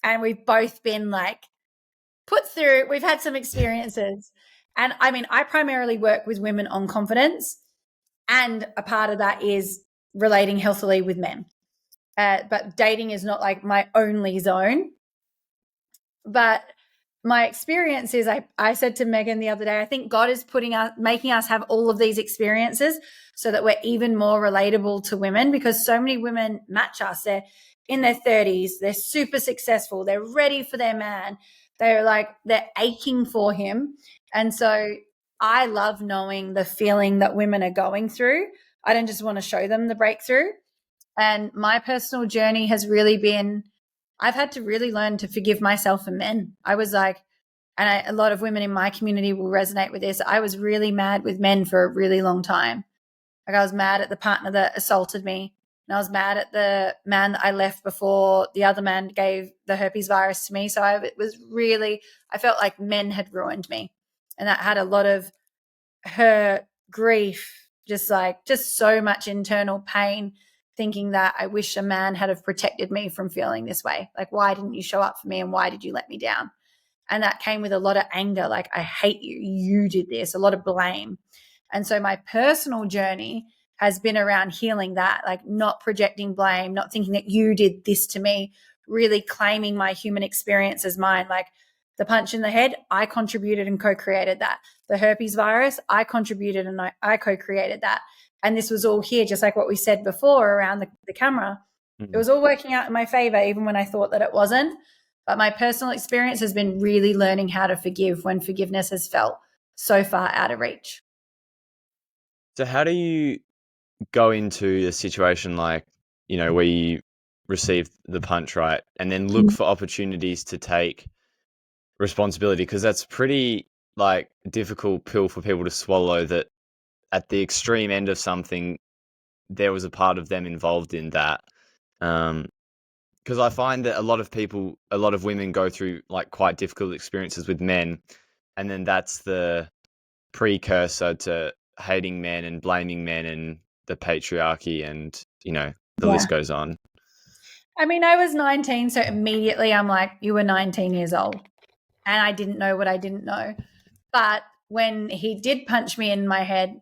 And we've both been like put through, we've had some experiences. And I mean, I primarily work with women on confidence. And a part of that is relating healthily with men. But dating is not like my only zone. But my experience is I said to Megan the other day, I think God is making us have all of these experiences so that we're even more relatable to women, because so many women match us. They're in their 30s, they're super successful, they're ready for their man, they're aching for him. And so I love knowing the feeling that women are going through. I don't just want to show them the breakthrough. And my personal journey has really been, I've had to really learn to forgive myself for men. I was like, a lot of women in my community will resonate with this. I was really mad with men for a really long time. Like, I was mad at the partner that assaulted me. And I was mad at the man that I left before the other man gave the herpes virus to me. So I felt like men had ruined me. And that had a lot of hurt, grief, just so much internal pain, thinking that I wish a man had have protected me from feeling this way. Like, why didn't you show up for me and why did you let me down? And that came with a lot of anger, like, I hate you, you did this, a lot of blame. And so my personal journey has been around healing that, like not projecting blame, not thinking that you did this to me, really claiming my human experience as mine. Like the punch in the head, I contributed and co-created that. The herpes virus, I contributed and I co-created that. And this was all here, just like what we said before around the camera. Mm-hmm. It was all working out in my favor, even when I thought that it wasn't. But my personal experience has been really learning how to forgive when forgiveness has felt so far out of reach. So how do you go into a situation like, where you receive the punch, right, and then look for opportunities to take responsibility? Because that's pretty difficult pill for people to swallow, that at the extreme end of something, there was a part of them involved in that. Because I find that a lot of women go through quite difficult experiences with men, and then that's the precursor to hating men and blaming men and the patriarchy, and the list goes on. I mean, I was 19, so immediately I'm like, you were 19 years old, and I didn't know what I didn't know. But when he did punch me in my head,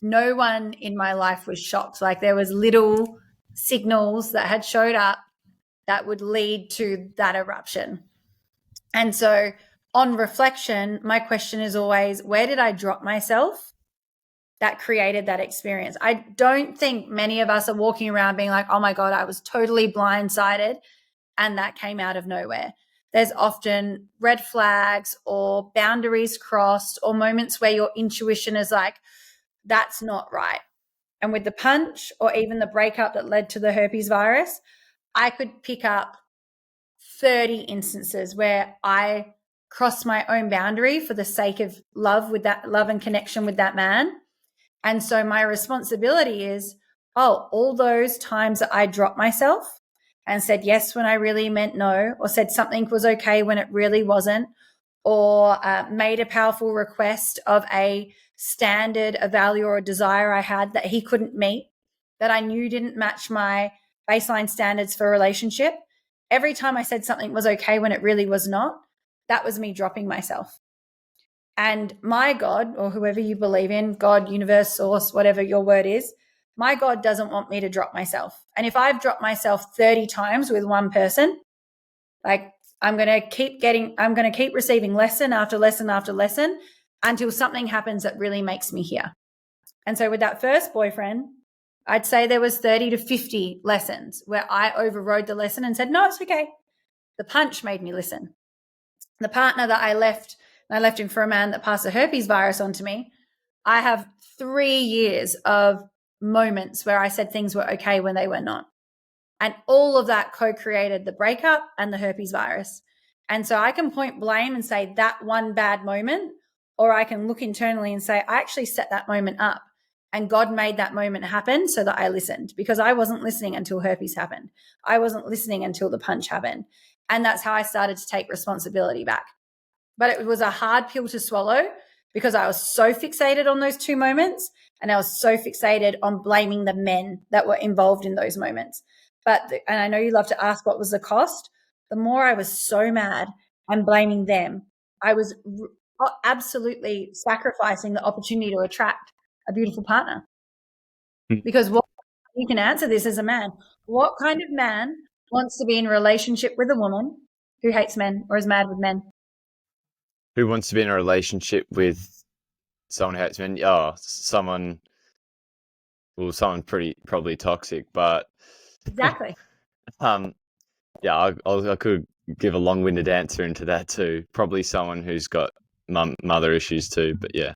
no one in my life was shocked. Like, there was little signals that had showed up that would lead to that eruption. And so on reflection, my question is always, where did I drop myself that created that experience? I don't think many of us are walking around being like, oh my God, I was totally blindsided and that came out of nowhere. There's often red flags or boundaries crossed or moments where your intuition is like, that's not right. And with the punch or even the breakup that led to the herpes virus, I could pick up 30 instances where I crossed my own boundary for the sake of love and connection with that man. And so my responsibility is, all those times that I dropped myself and said yes when I really meant no, or said something was okay when it really wasn't, or made a powerful request of a standard, a value, or a desire I had that he couldn't meet, that I knew didn't match my baseline standards for a relationship. Every time I said something was okay when it really was not, that was me dropping myself. And my God, or whoever you believe in, God, universe, source, whatever your word is, my God doesn't want me to drop myself. And if I've dropped myself 30 times with one person, like, I'm going to keep receiving lesson after lesson after lesson until something happens that really makes me hear. And so with that first boyfriend, I'd say there was 30 to 50 lessons where I overrode the lesson and said, no, it's okay. The punch made me listen. The partner that I left him for a man that passed a herpes virus onto me. I have 3 years of moments where I said things were okay when they were not. And all of that co-created the breakup and the herpes virus. And so I can point blame and say that one bad moment, or I can look internally and say, I actually set that moment up and God made that moment happen so that I listened, because I wasn't listening until herpes happened. I wasn't listening until the punch happened. And that's how I started to take responsibility back. But it was a hard pill to swallow because I was so fixated on those two moments, and I was so fixated on blaming the men that were involved in those moments. And I know you love to ask what was the cost. The more I was so mad and blaming them, I was absolutely sacrificing the opportunity to attract a beautiful partner. Because you can answer this as a man. What kind of man wants to be in a relationship with a woman who hates men or is mad with men? Who wants to be in a relationship with someone who hates men? Oh, someone pretty probably toxic, but Exactly. yeah, I could give a long-winded answer into that too. Probably someone who's got mother issues too, but yeah,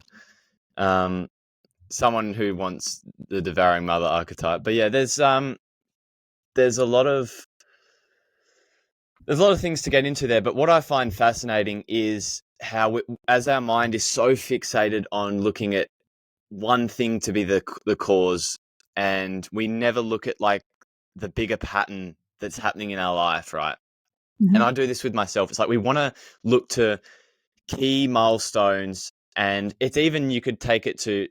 someone who wants the devouring mother archetype. But yeah, there's a lot of things to get into there. But what I find fascinating is how, as our mind is so fixated on looking at one thing to be the cause, and we never look at like the bigger pattern that's happening in our life, right? Mm-hmm. And I do this with myself. It's like we want to look to key milestones, and it's even, you could take it to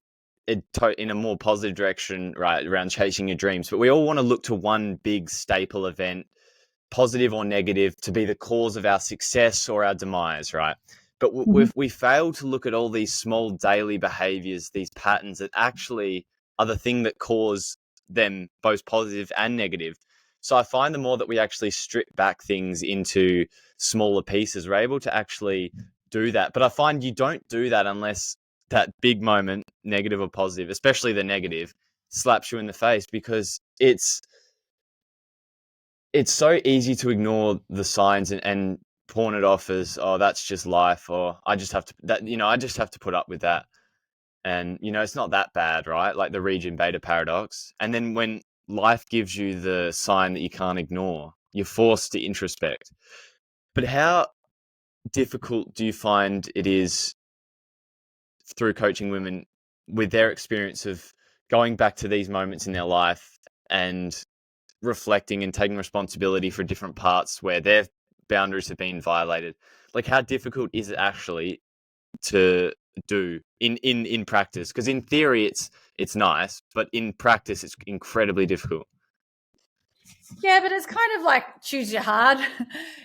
in a more positive direction, right, around chasing your dreams. But we all want to look to one big staple event, positive or negative, to be the cause of our success or our demise, right? But we fail to look at all these small daily behaviors, these patterns that actually are the thing that cause them, both positive and negative. So I find the more that we actually strip back things into smaller pieces, we're able to actually do that. But I find you don't do that unless that big moment, negative or positive, especially the negative, slaps you in the face, because it's so easy to ignore the signs and pawn it off as, oh, that's just life, or I just have to put up with that. And, it's not that bad, right? Like the region beta paradox. And then when life gives you the sign that you can't ignore, you're forced to introspect. But how difficult do you find it is through coaching women with their experience of going back to these moments in their life and reflecting and taking responsibility for different parts where their boundaries have been violated? Like, how difficult is it actually to do in practice? Because in theory it's nice, but in practice it's incredibly difficult. Yeah, but it's kind of like choose your hard.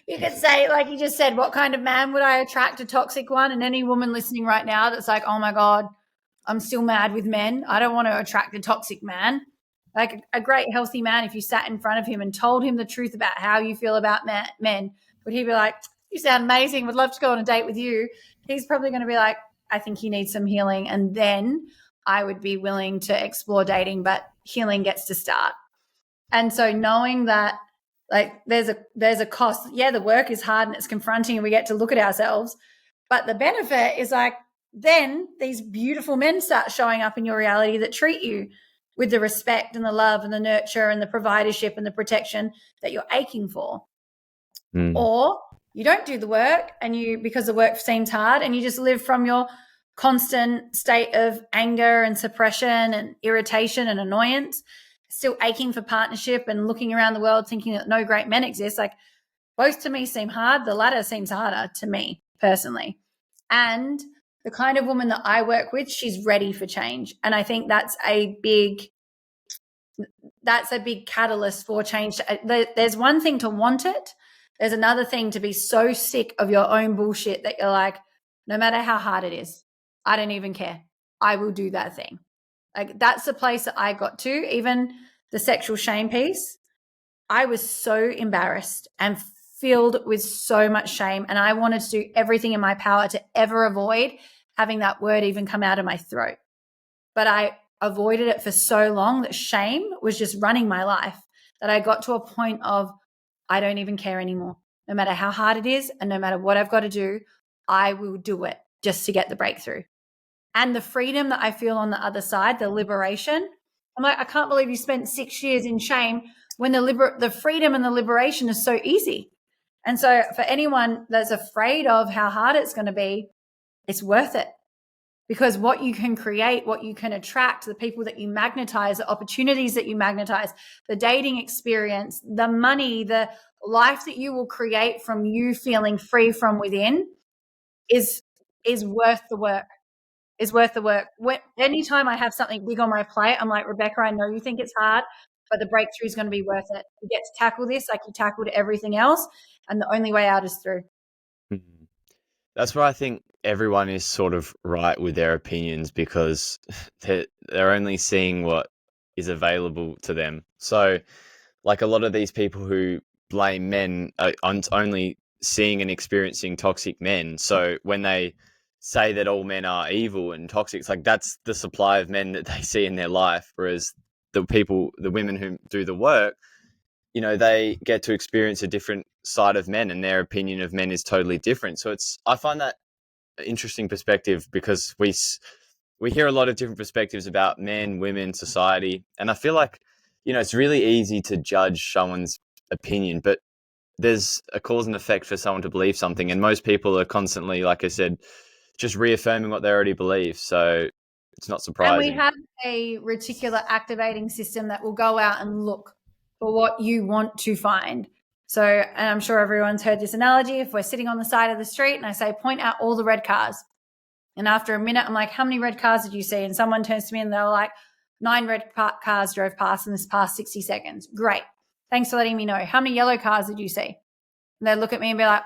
You could say, like you just said, what kind of man would I attract? A toxic one. And any woman listening right now that's like, oh my God, I'm still mad with men, I don't want to attract a toxic man. Like a great healthy man, if you sat in front of him and told him the truth about how you feel about men, would he be like, you sound amazing, would love to go on a date with you? He's probably going to be like, I think he needs some healing. And then I would be willing to explore dating, but healing gets to start. And so knowing that, like, there's a cost. Yeah, the work is hard and it's confronting and we get to look at ourselves. But the benefit is, like, then these beautiful men start showing up in your reality that treat you with the respect and the love and the nurture and the providership and the protection that you're aching for. Or you don't do the work because the work seems hard, and you just live from your constant state of anger and suppression and irritation and annoyance, still aching for partnership and looking around the world thinking that no great men exist. Like, both to me seem hard. The latter seems harder to me personally. And the kind of woman that I work with, she's ready for change. And I think that's a big catalyst for change. There's one thing to want it. There's another thing to be so sick of your own bullshit that you're like, no matter how hard it is, I don't even care. I will do that thing. Like, that's the place that I got to. Even the sexual shame piece, I was so embarrassed and filled with so much shame. And I wanted to do everything in my power to ever avoid having that word even come out of my throat. But I avoided it for so long that shame was just running my life, that I got to a point of, I don't even care anymore. No matter how hard it is and no matter what I've got to do, I will do it just to get the breakthrough. And the freedom that I feel on the other side, the liberation, I'm like, I can't believe you spent 6 years in shame when the freedom and the liberation is so easy. And so for anyone that's afraid of how hard it's going to be, it's worth it. Because what you can create, what you can attract, the people that you magnetize, the opportunities that you magnetize, the dating experience, the money, the life that you will create from you feeling free from within is worth the work. Is worth the work. Anytime I have something big on my plate, I'm like, Rebecca, I know you think it's hard, but the breakthrough is going to be worth it. You get to tackle this like you tackled everything else, and the only way out is through. Mhm. That's where I think everyone is sort of right with their opinions, because they're only seeing what is available to them. So, like, a lot of these people who blame men are only seeing and experiencing toxic men. So when they say that all men are evil and toxic, it's like that's the supply of men that they see in their life. Whereas the women who do the work, they get to experience a different side of men, and their opinion of men is totally different. So I find that an interesting perspective, because we hear a lot of different perspectives about men, women, society, and I feel like it's really easy to judge someone's opinion, but there's a cause and effect for someone to believe something, and most people are constantly, like I said, just reaffirming what they already believe. So it's not surprising. And we have a reticular activating system that will go out and look for what you want to find. So, and I'm sure everyone's heard this analogy. If we're sitting on the side of the street and I say, point out all the red cars. And after a minute, I'm like, how many red cars did you see? And someone turns to me and they're like, 9 red cars drove past in this past 60 seconds. Great. Thanks for letting me know. How many yellow cars did you see? And they look at me and be like,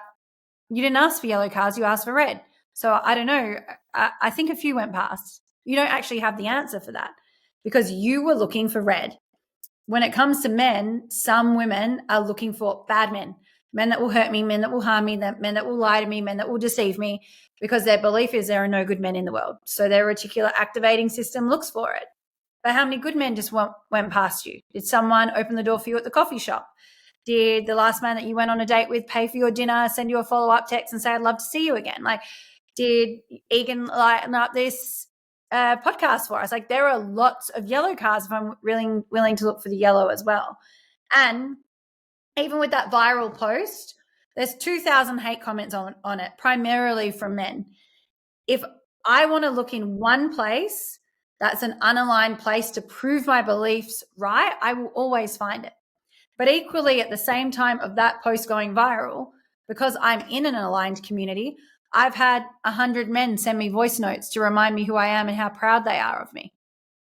you didn't ask for yellow cars, you asked for red. So I don't know. I think a few went past. You don't actually have the answer for that because you were looking for red. When it comes to men, some women are looking for bad men, men that will hurt me, men that will harm me, men that will lie to me, men that will deceive me, because their belief is there are no good men in the world. So their reticular activating system looks for it. But how many good men just went past you? Did someone open the door for you at the coffee shop? Did the last man that you went on a date with pay for your dinner, send you a follow-up text and say, I'd love to see you again? Like, did Egan lighten up this podcast for us? Like, there are lots of yellow cars if I'm really willing to look for the yellow as well. And even with that viral post, there's 2,000 hate comments on it, primarily from men. If I want to look in one place that's an unaligned place to prove my beliefs right, I will always find it. But equally, at the same time of that post going viral, because I'm in an aligned community, I've had 100 men send me voice notes to remind me who I am and how proud they are of me.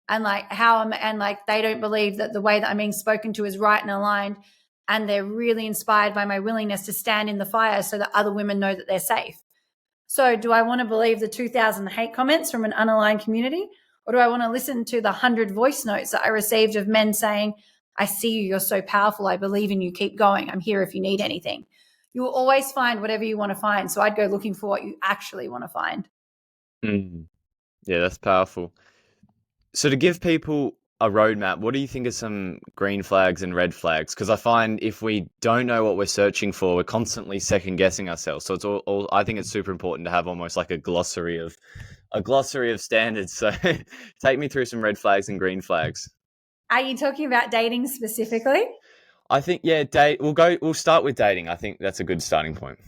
And they don't believe that the way that I'm being spoken to is right and aligned. And they're really inspired by my willingness to stand in the fire so that other women know that they're safe. So do I want to believe the 2,000 hate comments from an unaligned community? Or do I want to listen to the 100 voice notes that I received of men saying, I see you, you're so powerful, I believe in you, keep going, I'm here if you need anything? You will always find whatever you want to find. So I'd go looking for what you actually want to find. Yeah, that's powerful. So to give people a roadmap, what do you think are some green flags and red flags? Because I find if we don't know what we're searching for, we're constantly second guessing ourselves. So it's all I think it's super important to have almost like a glossary of standards. So take me through some red flags and green flags. Are you talking about dating specifically? I think, yeah, we'll start with dating. I think that's a good starting point.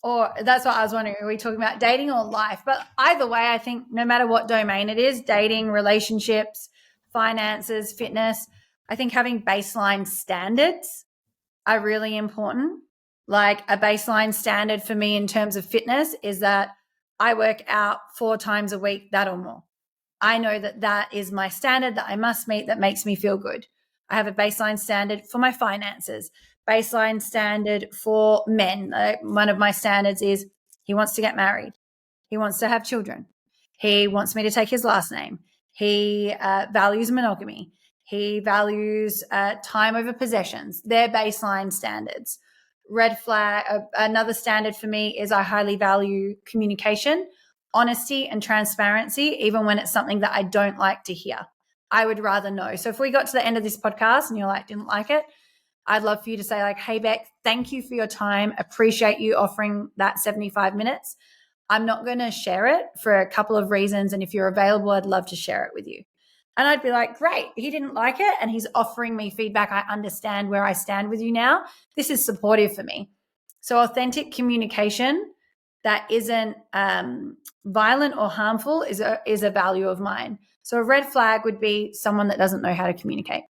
Or that's what I was wondering. Are we talking about dating or life? But either way, I think no matter what domain it is, dating, relationships, finances, fitness, I think having baseline standards are really important. Like a baseline standard for me in terms of fitness is that I work out 4 times a week, that or more. I know that that is my standard that I must meet that makes me feel good. I have a baseline standard for my finances, baseline standard for men. One of my standards is he wants to get married. He wants to have children. He wants me to take his last name. He values monogamy. He values time over possessions. They're baseline standards. Red flag, another standard for me is I highly value communication, honesty and transparency, even when it's something that I don't like to hear. I would rather know. So if we got to the end of this podcast and you're like, didn't like it, I'd love for you to say like, hey, Beck, thank you for your time. Appreciate you offering that 75 minutes. I'm not going to share it for a couple of reasons. And if you're available, I'd love to share it with you. And I'd be like, great, he didn't like it and he's offering me feedback. I understand where I stand with you now. This is supportive for me. So authentic communication that isn't violent or harmful is a value of mine. So a red flag would be someone that doesn't know how to communicate.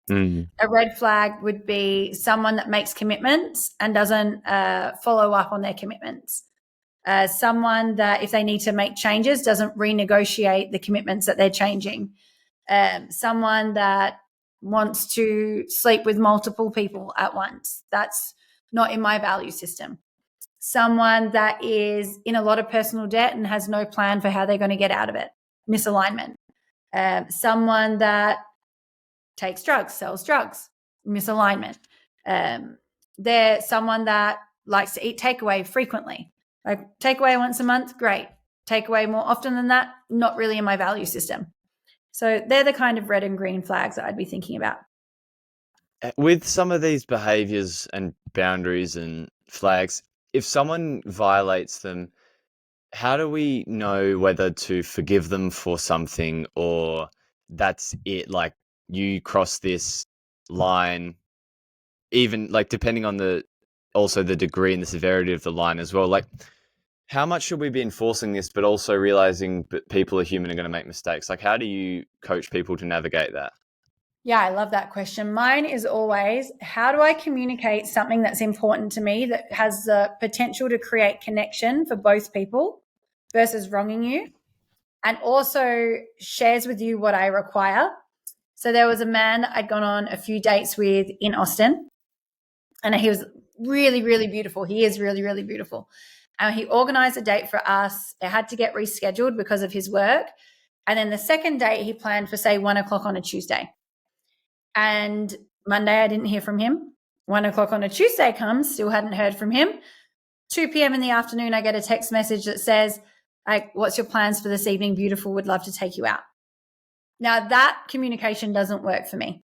Mm. A red flag would be someone that makes commitments and doesn't follow up on their commitments. Someone that if they need to make changes doesn't renegotiate the commitments that they're changing. Someone that wants to sleep with multiple people at once. That's not in my value system. Someone that is in a lot of personal debt and has no plan for how they're going to get out of it. Misalignment. Someone that takes drugs, sells drugs. Misalignment. They're someone that likes to eat takeaway frequently. Like takeaway once a month, great. Takeaway more often than that, not really in my value system. So they're the kind of red and green flags that I'd be thinking about. With some of these behaviors and boundaries and flags, if someone violates them, how do we know whether to forgive them for something or that's it? Like you cross this line, even like depending on also the degree and the severity of the line as well. Like, how much should we be enforcing this, but also realizing that people are human and going to make mistakes? Like, how do you coach people to navigate that? Yeah, I love that question. Mine is always, how do I communicate something that's important to me that has the potential to create connection for both people versus wronging you, and also shares with you what I require. So there was a man that I'd gone on a few dates with in Austin, and he was really, really beautiful. He is really, really beautiful. And he organized a date for us. It had to get rescheduled because of his work. And then the second date he planned for, say, 1:00 on a Tuesday. And Monday, I didn't hear from him. 1:00 on a Tuesday comes, still hadn't heard from him. 2 p.m. in the afternoon, I get a text message that says, like, what's your plans for this evening? Beautiful, would love to take you out. Now, that communication doesn't work for me.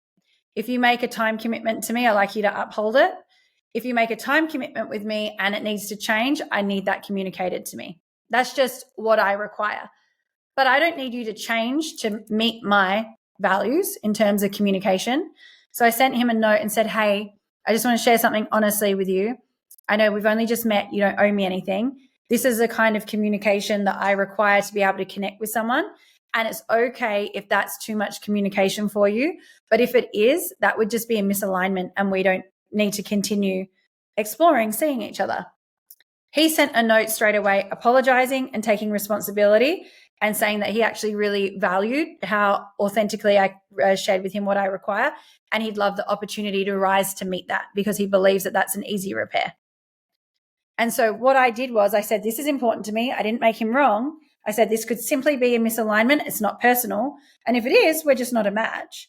If you make a time commitment to me, I like you to uphold it. If you make a time commitment with me and it needs to change, I need that communicated to me. That's just what I require. But I don't need you to change to meet my values in terms of communication. So I sent him a note and said, hey, I just want to share something honestly with you. I know we've only just met. You don't owe me anything. This is the kind of communication that I require to be able to connect with someone. And it's okay if that's too much communication for you. But if it is, that would just be a misalignment and we don't need to continue exploring seeing each other. He sent a note straight away apologizing and taking responsibility and saying that he actually really valued how authentically I shared with him what I require, and he'd love the opportunity to rise to meet that because he believes that that's an easy repair. And so what I did was I said, this is important to me. I didn't make him wrong. I said, this could simply be a misalignment. It's not personal. And if it is, we're just not a match.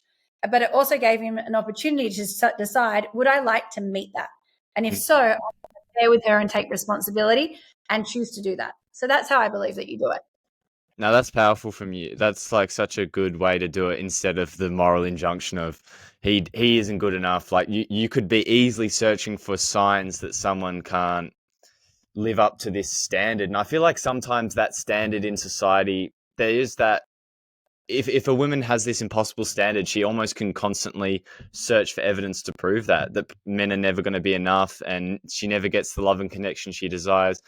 But it also gave him an opportunity to decide, would I like to meet that? And if so, I'll share with her and take responsibility and choose to do that. So that's how I believe that you do it. Now that's powerful from you. That's like such a good way to do it instead of the moral injunction of he isn't good enough. Like you could be easily searching for signs that someone can't live up to this standard. And I feel like sometimes that standard in society, there is that if a woman has this impossible standard, she almost can constantly search for evidence to prove that men are never going to be enough and she never gets the love and connection she desires.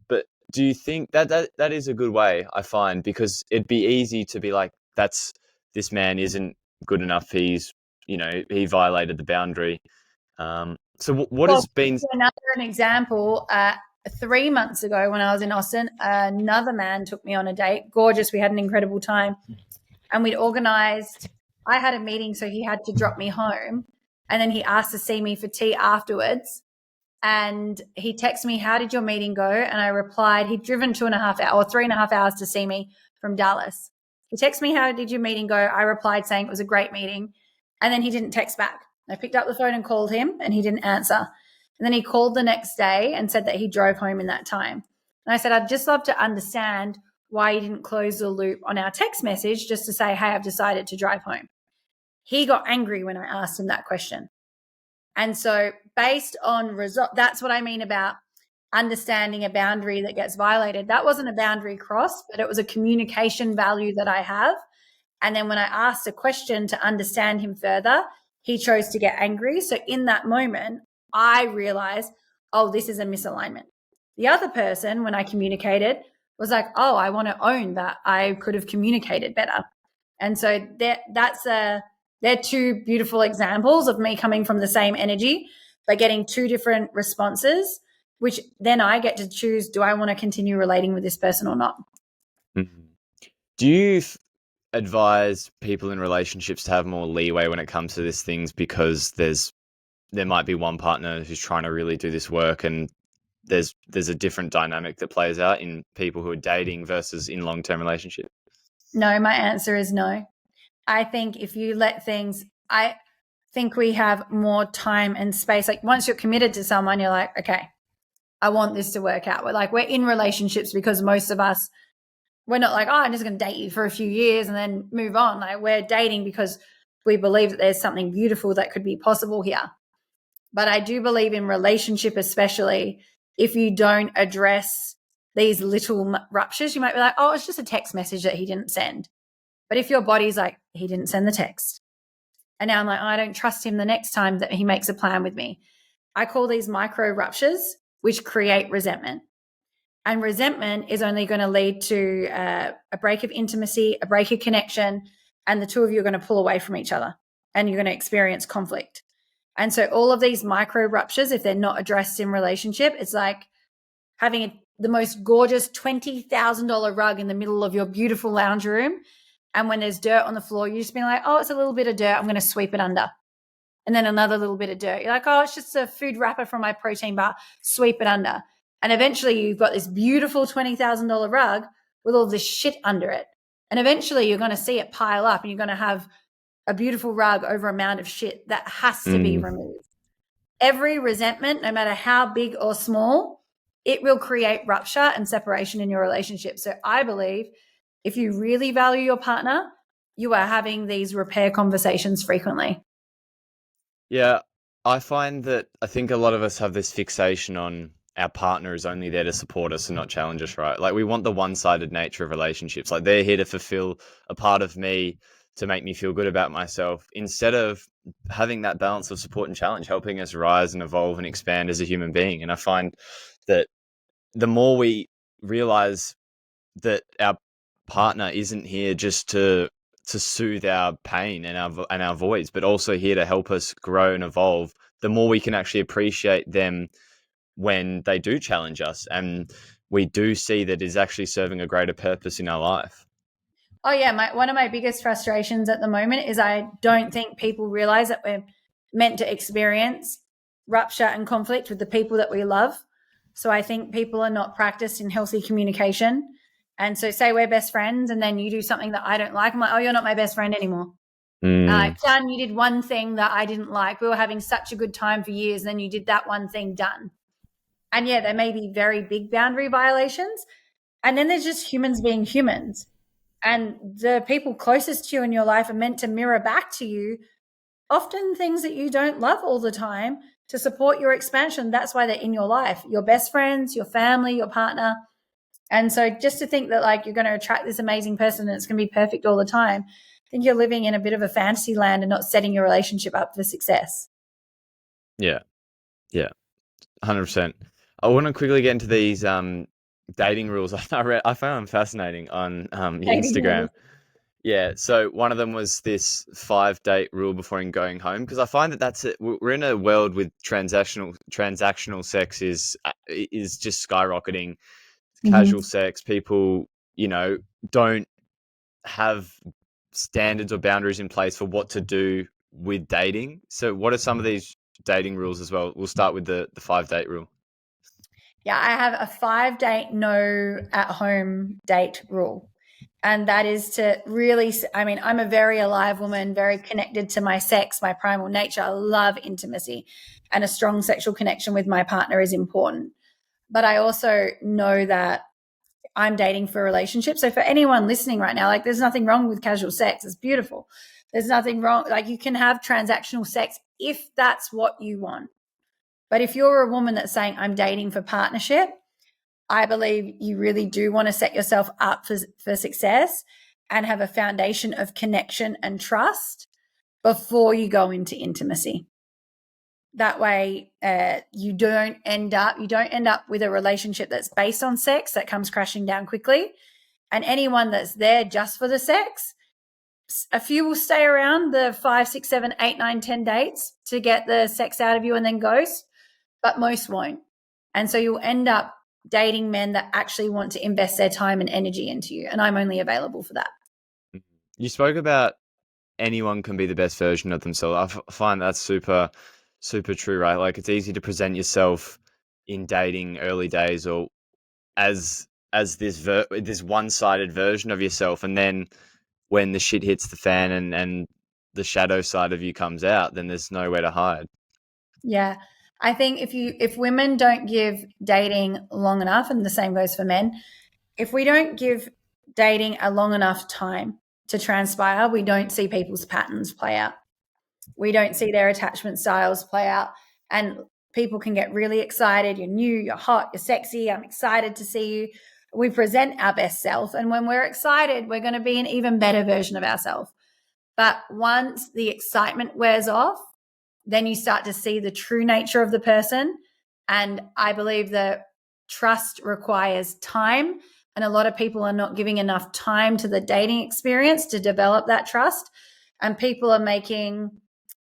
But do you think that is a good way, I find, because it'd be easy to be like, this man isn't good enough. He violated the boundary. So what has been an example? 3 months ago when I was in Austin, another man took me on a date. Gorgeous. We had an incredible time. And we'd organized, I had a meeting, so he had to drop me home. And then he asked to see me for tea afterwards. And he texted me, how did your meeting go? And I replied, he'd driven 2.5 hours or 3.5 hours to see me from Dallas. He texted me, how did your meeting go? I replied saying it was a great meeting. And then he didn't text back. I picked up the phone and called him and he didn't answer. And then he called the next day and said that he drove home in that time. And I said, I'd just love to understand why you didn't close the loop on our text message just to say, hey, I've decided to drive home. He got angry when I asked him that question. And so based on result, that's what I mean about understanding a boundary that gets violated. That wasn't a boundary cross, but it was a communication value that I have. And then when I asked a question to understand him further, he chose to get angry. So in that moment, I realized, oh, this is a misalignment. The other person, when I communicated, was like, oh, I want to own that I could have communicated better. And so they're two beautiful examples of me coming from the same energy, but getting two different responses, which then I get to choose, do I want to continue relating with this person or not? Mhm. Do you advise people in relationships to have more leeway when it comes to these things, because there might be one partner who's trying to really do this work, and there's a different dynamic that plays out in people who are dating versus in long-term relationships? No, my answer is no. I think if you let things, I think we have more time and space. Like once you're committed to someone, you're like, okay, I want this to work out. We're in relationships because most of us, we're not like, oh, I'm just going to date you for a few years and then move on. Like we're dating because we believe that there's something beautiful that could be possible here. But I do believe in relationship, especially if you don't address these little ruptures, you might be like, oh, it's just a text message that he didn't send. But if your body's like, he didn't send the text, and now I'm like, oh, I don't trust him the next time that he makes a plan with me. I call these micro ruptures, which create resentment. And resentment is only going to lead to a break of intimacy, a break of connection, and the two of you are going to pull away from each other and you're going to experience conflict. And so all of these micro ruptures, if they're not addressed in relationship, it's like having the most gorgeous $20,000 rug in the middle of your beautiful lounge room. And when there's dirt on the floor, you're just being like, oh, it's a little bit of dirt, I'm going to sweep it under. And then another little bit of dirt. You're like, oh, it's just a food wrapper from my protein bar, sweep it under. And eventually you've got this beautiful $20,000 rug with all this shit under it. And eventually you're going to see it pile up and you're going to have a beautiful rug over a mound of shit that has to be removed. Every resentment, no matter how big or small, it will create rupture and separation in your relationship. So I believe if you really value your partner, you are having these repair conversations frequently. Yeah, I find that I think a lot of us have this fixation on our partner is only there to support us and not challenge us, right? Like we want the one-sided nature of relationships. Like they're here to fulfill a part of me to make me feel good about myself, instead of having that balance of support and challenge, helping us rise and evolve and expand as a human being. And I find that the more we realize that our partner isn't here just to soothe our pain and our voids, but also here to help us grow and evolve, the more we can actually appreciate them when they do challenge us, and we do see that is actually serving a greater purpose in our life. Oh yeah, one of my biggest frustrations at the moment is I don't think people realize that we're meant to experience rupture and conflict with the people that we love. So I think people are not practiced in healthy communication. And so say we're best friends and then you do something that I don't like. I'm like, oh, you're not my best friend anymore. Done, you did one thing that I didn't like. We were having such a good time for years. And then you did that one thing, done. And yeah, there may be very big boundary violations. And then there's just humans being humans. And the people closest to you in your life are meant to mirror back to you often things that you don't love all the time to support your expansion. That's why they're in your life, your best friends, your family, your partner. And so just to think that like you're going to attract this amazing person and it's going to be perfect all the time, I think you're living in a bit of a fantasy land and not setting your relationship up for success. Yeah, 100%. I want to quickly get into these dating rules. I found them fascinating on Instagram. Yeah, so one of them was this 5-date rule before going home, because I find that that's it. We're in a world with transactional sex is just skyrocketing. Casual sex, people, don't have standards or boundaries in place for what to do with dating. So what are some of these dating rules as well? We'll start with the 5-date rule. Yeah, I have a 5-date no at home date rule. And that is to really, I mean, I'm a very alive woman, very connected to my sex, my primal nature. I love intimacy, and a strong sexual connection with my partner is important. But I also know that I'm dating for a relationship. So for anyone listening right now, like there's nothing wrong with casual sex. It's beautiful. There's nothing wrong. Like you can have transactional sex if that's what you want. But if you're a woman that's saying I'm dating for partnership, I believe you really do want to set yourself up for success. and have a foundation of connection and trust before you go into intimacy. That way, you don't end up with a relationship that's based on sex that comes crashing down quickly. And anyone that's there just for the sex, a few will stay around the 5, 6, 7, 8, 9, 10 dates to get the sex out of you and then ghost, but most won't. And so you'll end up dating men that actually want to invest their time and energy into you. And I'm only available for that. You spoke about anyone can be the best version of themselves. I find that's super, super true, right? Like, it's easy to present yourself in dating early days or as this one-sided version of yourself, and then when the shit hits the fan and the shadow side of you comes out, then there's nowhere to hide. Yeah. I think if women don't give dating long enough, and the same goes for men, if we don't give dating a long enough time to transpire, we don't see people's patterns play out. We don't see their attachment styles play out. And people can get really excited. You're new, you're hot, you're sexy. I'm excited to see you. We present our best self. And when we're excited, we're going to be an even better version of ourselves. But once the excitement wears off, then you start to see the true nature of the person. And I believe that trust requires time. And a lot of people are not giving enough time to the dating experience to develop that trust. And people are making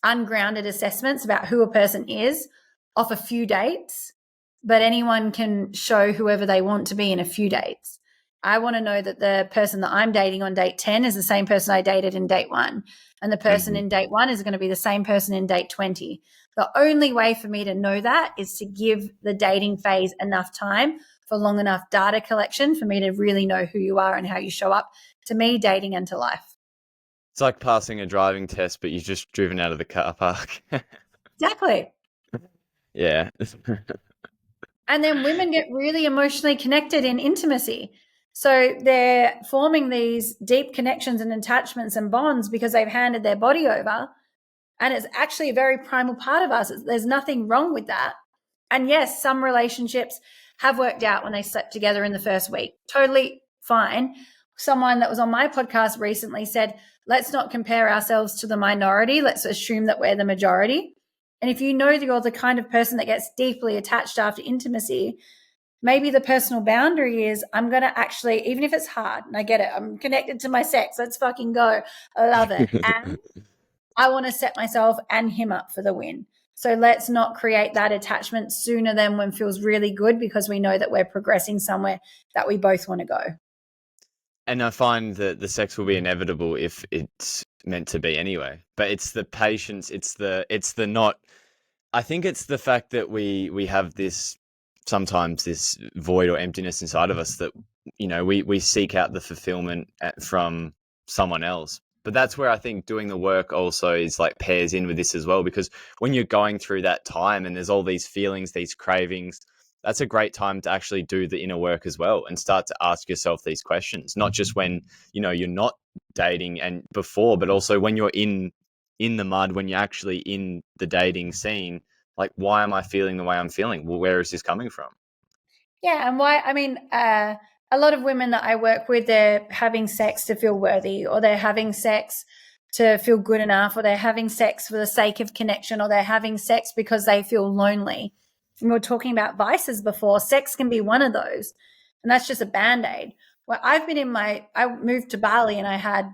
ungrounded assessments about who a person is off a few dates, but anyone can show whoever they want to be in a few dates. I want to know that the person that I'm dating on date 10 is the same person I dated in date 1. And the person in date 1 is going to be the same person in date 20. The only way for me to know that is to give the dating phase enough time for long enough data collection for me to really know who you are and how you show up to me, dating, and to life. It's like passing a driving test, but you've just driven out of the car park. Exactly. Yeah. And then women get really emotionally connected in intimacy. So they're forming these deep connections and attachments and bonds because they've handed their body over. And it's actually a very primal part of us. There's nothing wrong with that. And yes, some relationships have worked out when they slept together in the first week. Totally fine. Someone that was on my podcast recently said, let's not compare ourselves to the minority. Let's assume that we're the majority. And if you know that you're the kind of person that gets deeply attached after intimacy, maybe the personal boundary is I'm going to actually, even if it's hard, and I get it, I'm connected to my sex. Let's fucking go. I love it. And I want to set myself and him up for the win. So let's not create that attachment sooner than when it feels really good because we know that we're progressing somewhere that we both want to go. And I find that the sex will be inevitable if it's meant to be anyway. But it's the patience, it's the not. I think it's the fact that we have this sometimes this void or emptiness inside of us that, you know, we seek out the fulfillment from someone else. But that's where I think doing the work also is like pairs in with this as well, because when you're going through that time and there's all these feelings, these cravings, that's a great time to actually do the inner work as well and start to ask yourself these questions, not just when, you know, you're not dating and before, but also when you're in the mud, when you're actually in the dating scene. Like, why am I feeling the way I'm feeling? Well, where is this coming from? Yeah, and why? I mean, a lot of women that I work with, they're having sex to feel worthy, or they're having sex to feel good enough, or they're having sex for the sake of connection, or they're having sex because they feel lonely. And we were talking about vices before. Sex can be one of those, and that's just a Band-Aid. Well, I moved to Bali and I had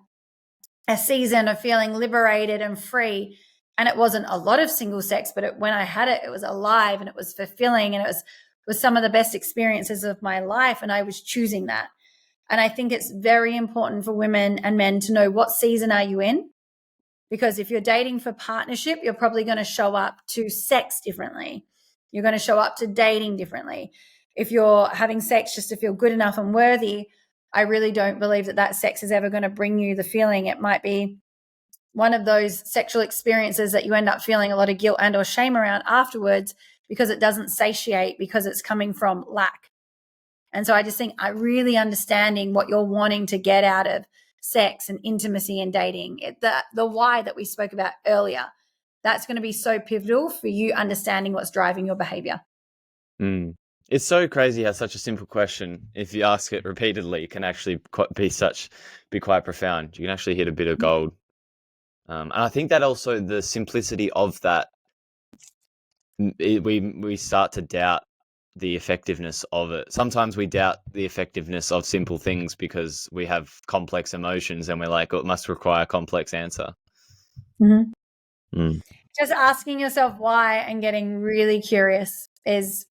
a season of feeling liberated and free. And it wasn't a lot of single sex, but when I had it, it was alive and it was fulfilling and it was some of the best experiences of my life. And I was choosing that. And I think it's very important for women and men to know what season are you in? Because if you're dating for partnership, you're probably going to show up to sex differently. You're going to show up to dating differently. If you're having sex just to feel good enough and worthy, I really don't believe that sex is ever going to bring you the feeling. It might be one of those sexual experiences that you end up feeling a lot of guilt and or shame around afterwards because it doesn't satiate, because it's coming from lack. And so I just think really understanding what you're wanting to get out of sex and intimacy and dating, the why that we spoke about earlier, that's going to be so pivotal for you understanding what's driving your behavior. It's so crazy how such a simple question, if you ask it repeatedly, can actually be quite profound. You can actually hit a bit of gold. And I think that also the simplicity of that, we start to doubt the effectiveness of it. Sometimes we doubt the effectiveness of simple things because we have complex emotions and we're like, oh, it must require a complex answer. Mm-hmm. Mm. Just asking yourself why and getting really curious is,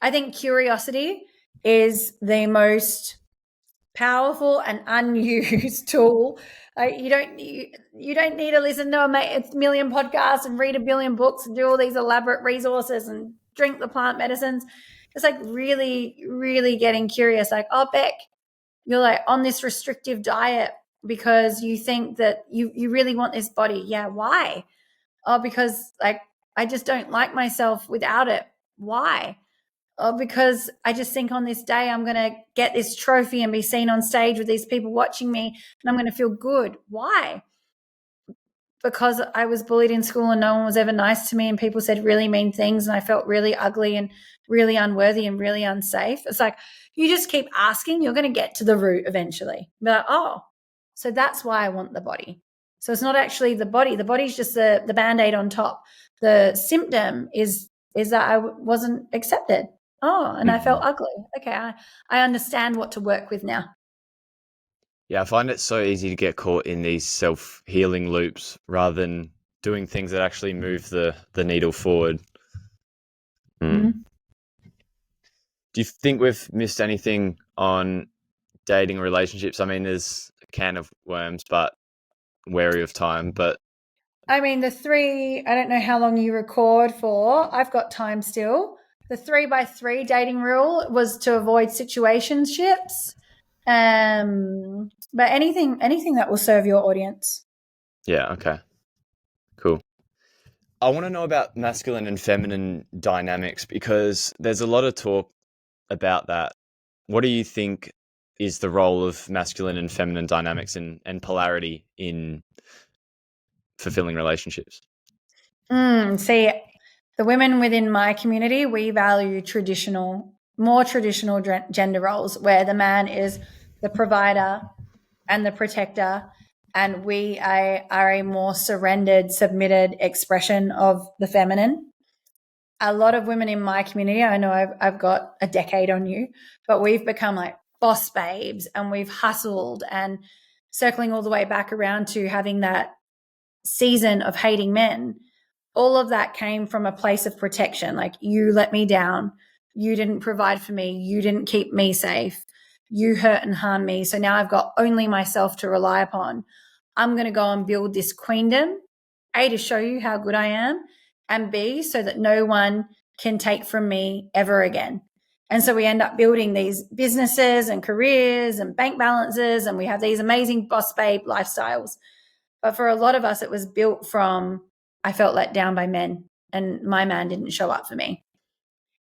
I think curiosity is the most powerful and unused tool. You don't need to listen to a million podcasts and read a billion books and do all these elaborate resources and drink the plant medicines. It's like really, really getting curious. Like, oh, Beck, you're like on this restrictive diet because you think that you really want this body. Yeah, why? Oh, because like I just don't like myself without it. Why? Oh, because I just think on this day I'm going to get this trophy and be seen on stage with these people watching me and I'm going to feel good. Why? Because I was bullied in school and no one was ever nice to me and people said really mean things and I felt really ugly and really unworthy and really unsafe. It's like you just keep asking, you're going to get to the root eventually. Be like, oh, so that's why I want the body. So it's not actually the body. The body's just the Band-Aid on top. The symptom is that I wasn't accepted. Oh, and I felt ugly. Okay, I understand what to work with now. Yeah, I find it so easy to get caught in these self-healing loops rather than doing things that actually move the needle forward. Mm-hmm. Do you think we've missed anything on dating relationships? I mean, there's a can of worms, but wary of time. But I mean, the 3, I don't know how long you record for. I've got time still. The 3x3 dating rule was to avoid situationships. But anything that will serve your audience. yeah, okay. Cool. I want to know about masculine and feminine dynamics because there's a lot of talk about that. What do you think is the role of masculine and feminine dynamics and polarity in fulfilling relationships? See, the women within my community, we value more traditional gender roles where the man is the provider and the protector, and we are a more surrendered, submitted expression of the feminine. A lot of women in my community, I know I've got a decade on you, but we've become like boss babes and we've hustled, and circling all the way back around to having that season of hating men. All of that came from a place of protection. Like, you let me down. You didn't provide for me. You didn't keep me safe. You hurt and harm me. So now I've got only myself to rely upon. I'm going to go and build this queendom, A, to show you how good I am, and B, so that no one can take from me ever again. And so we end up building these businesses and careers and bank balances, and we have these amazing boss babe lifestyles. But for a lot of us, it was built from, I felt let down by men and my man didn't show up for me.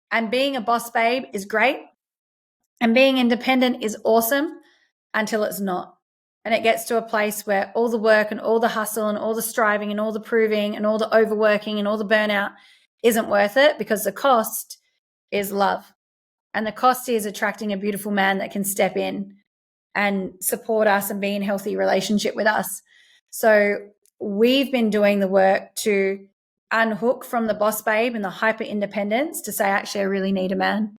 And being a boss babe is great. And being independent is awesome until it's not. And it gets to a place where all the work and all the hustle and all the striving and all the proving and all the overworking and all the burnout isn't worth it, because the cost is love. And the cost is attracting a beautiful man that can step in and support us and be in healthy relationship with us. So we've been doing the work to unhook from the boss babe and the hyper independence to say, actually, I really need a man.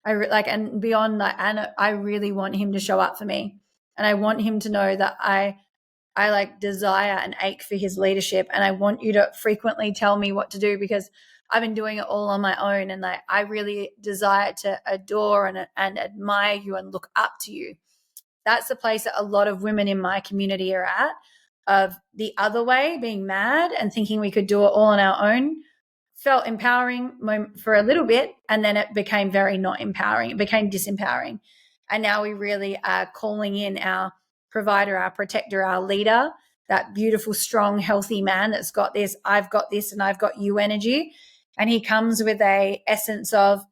And beyond that, and I really want him to show up for me. And I want him to know that I like desire and ache for his leadership. And I want you to frequently tell me what to do, because I've been doing it all on my own. And I really desire to adore and admire you and look up to you. That's the place that a lot of women in my community are at, of the other way, being mad and thinking we could do it all on our own. Felt empowering for a little bit, and then it became very not empowering. It became disempowering. And now we really are calling in our provider, our protector, our leader, that beautiful, strong, healthy man that's got this, I've got this and I've got you energy. And he comes with a essence of,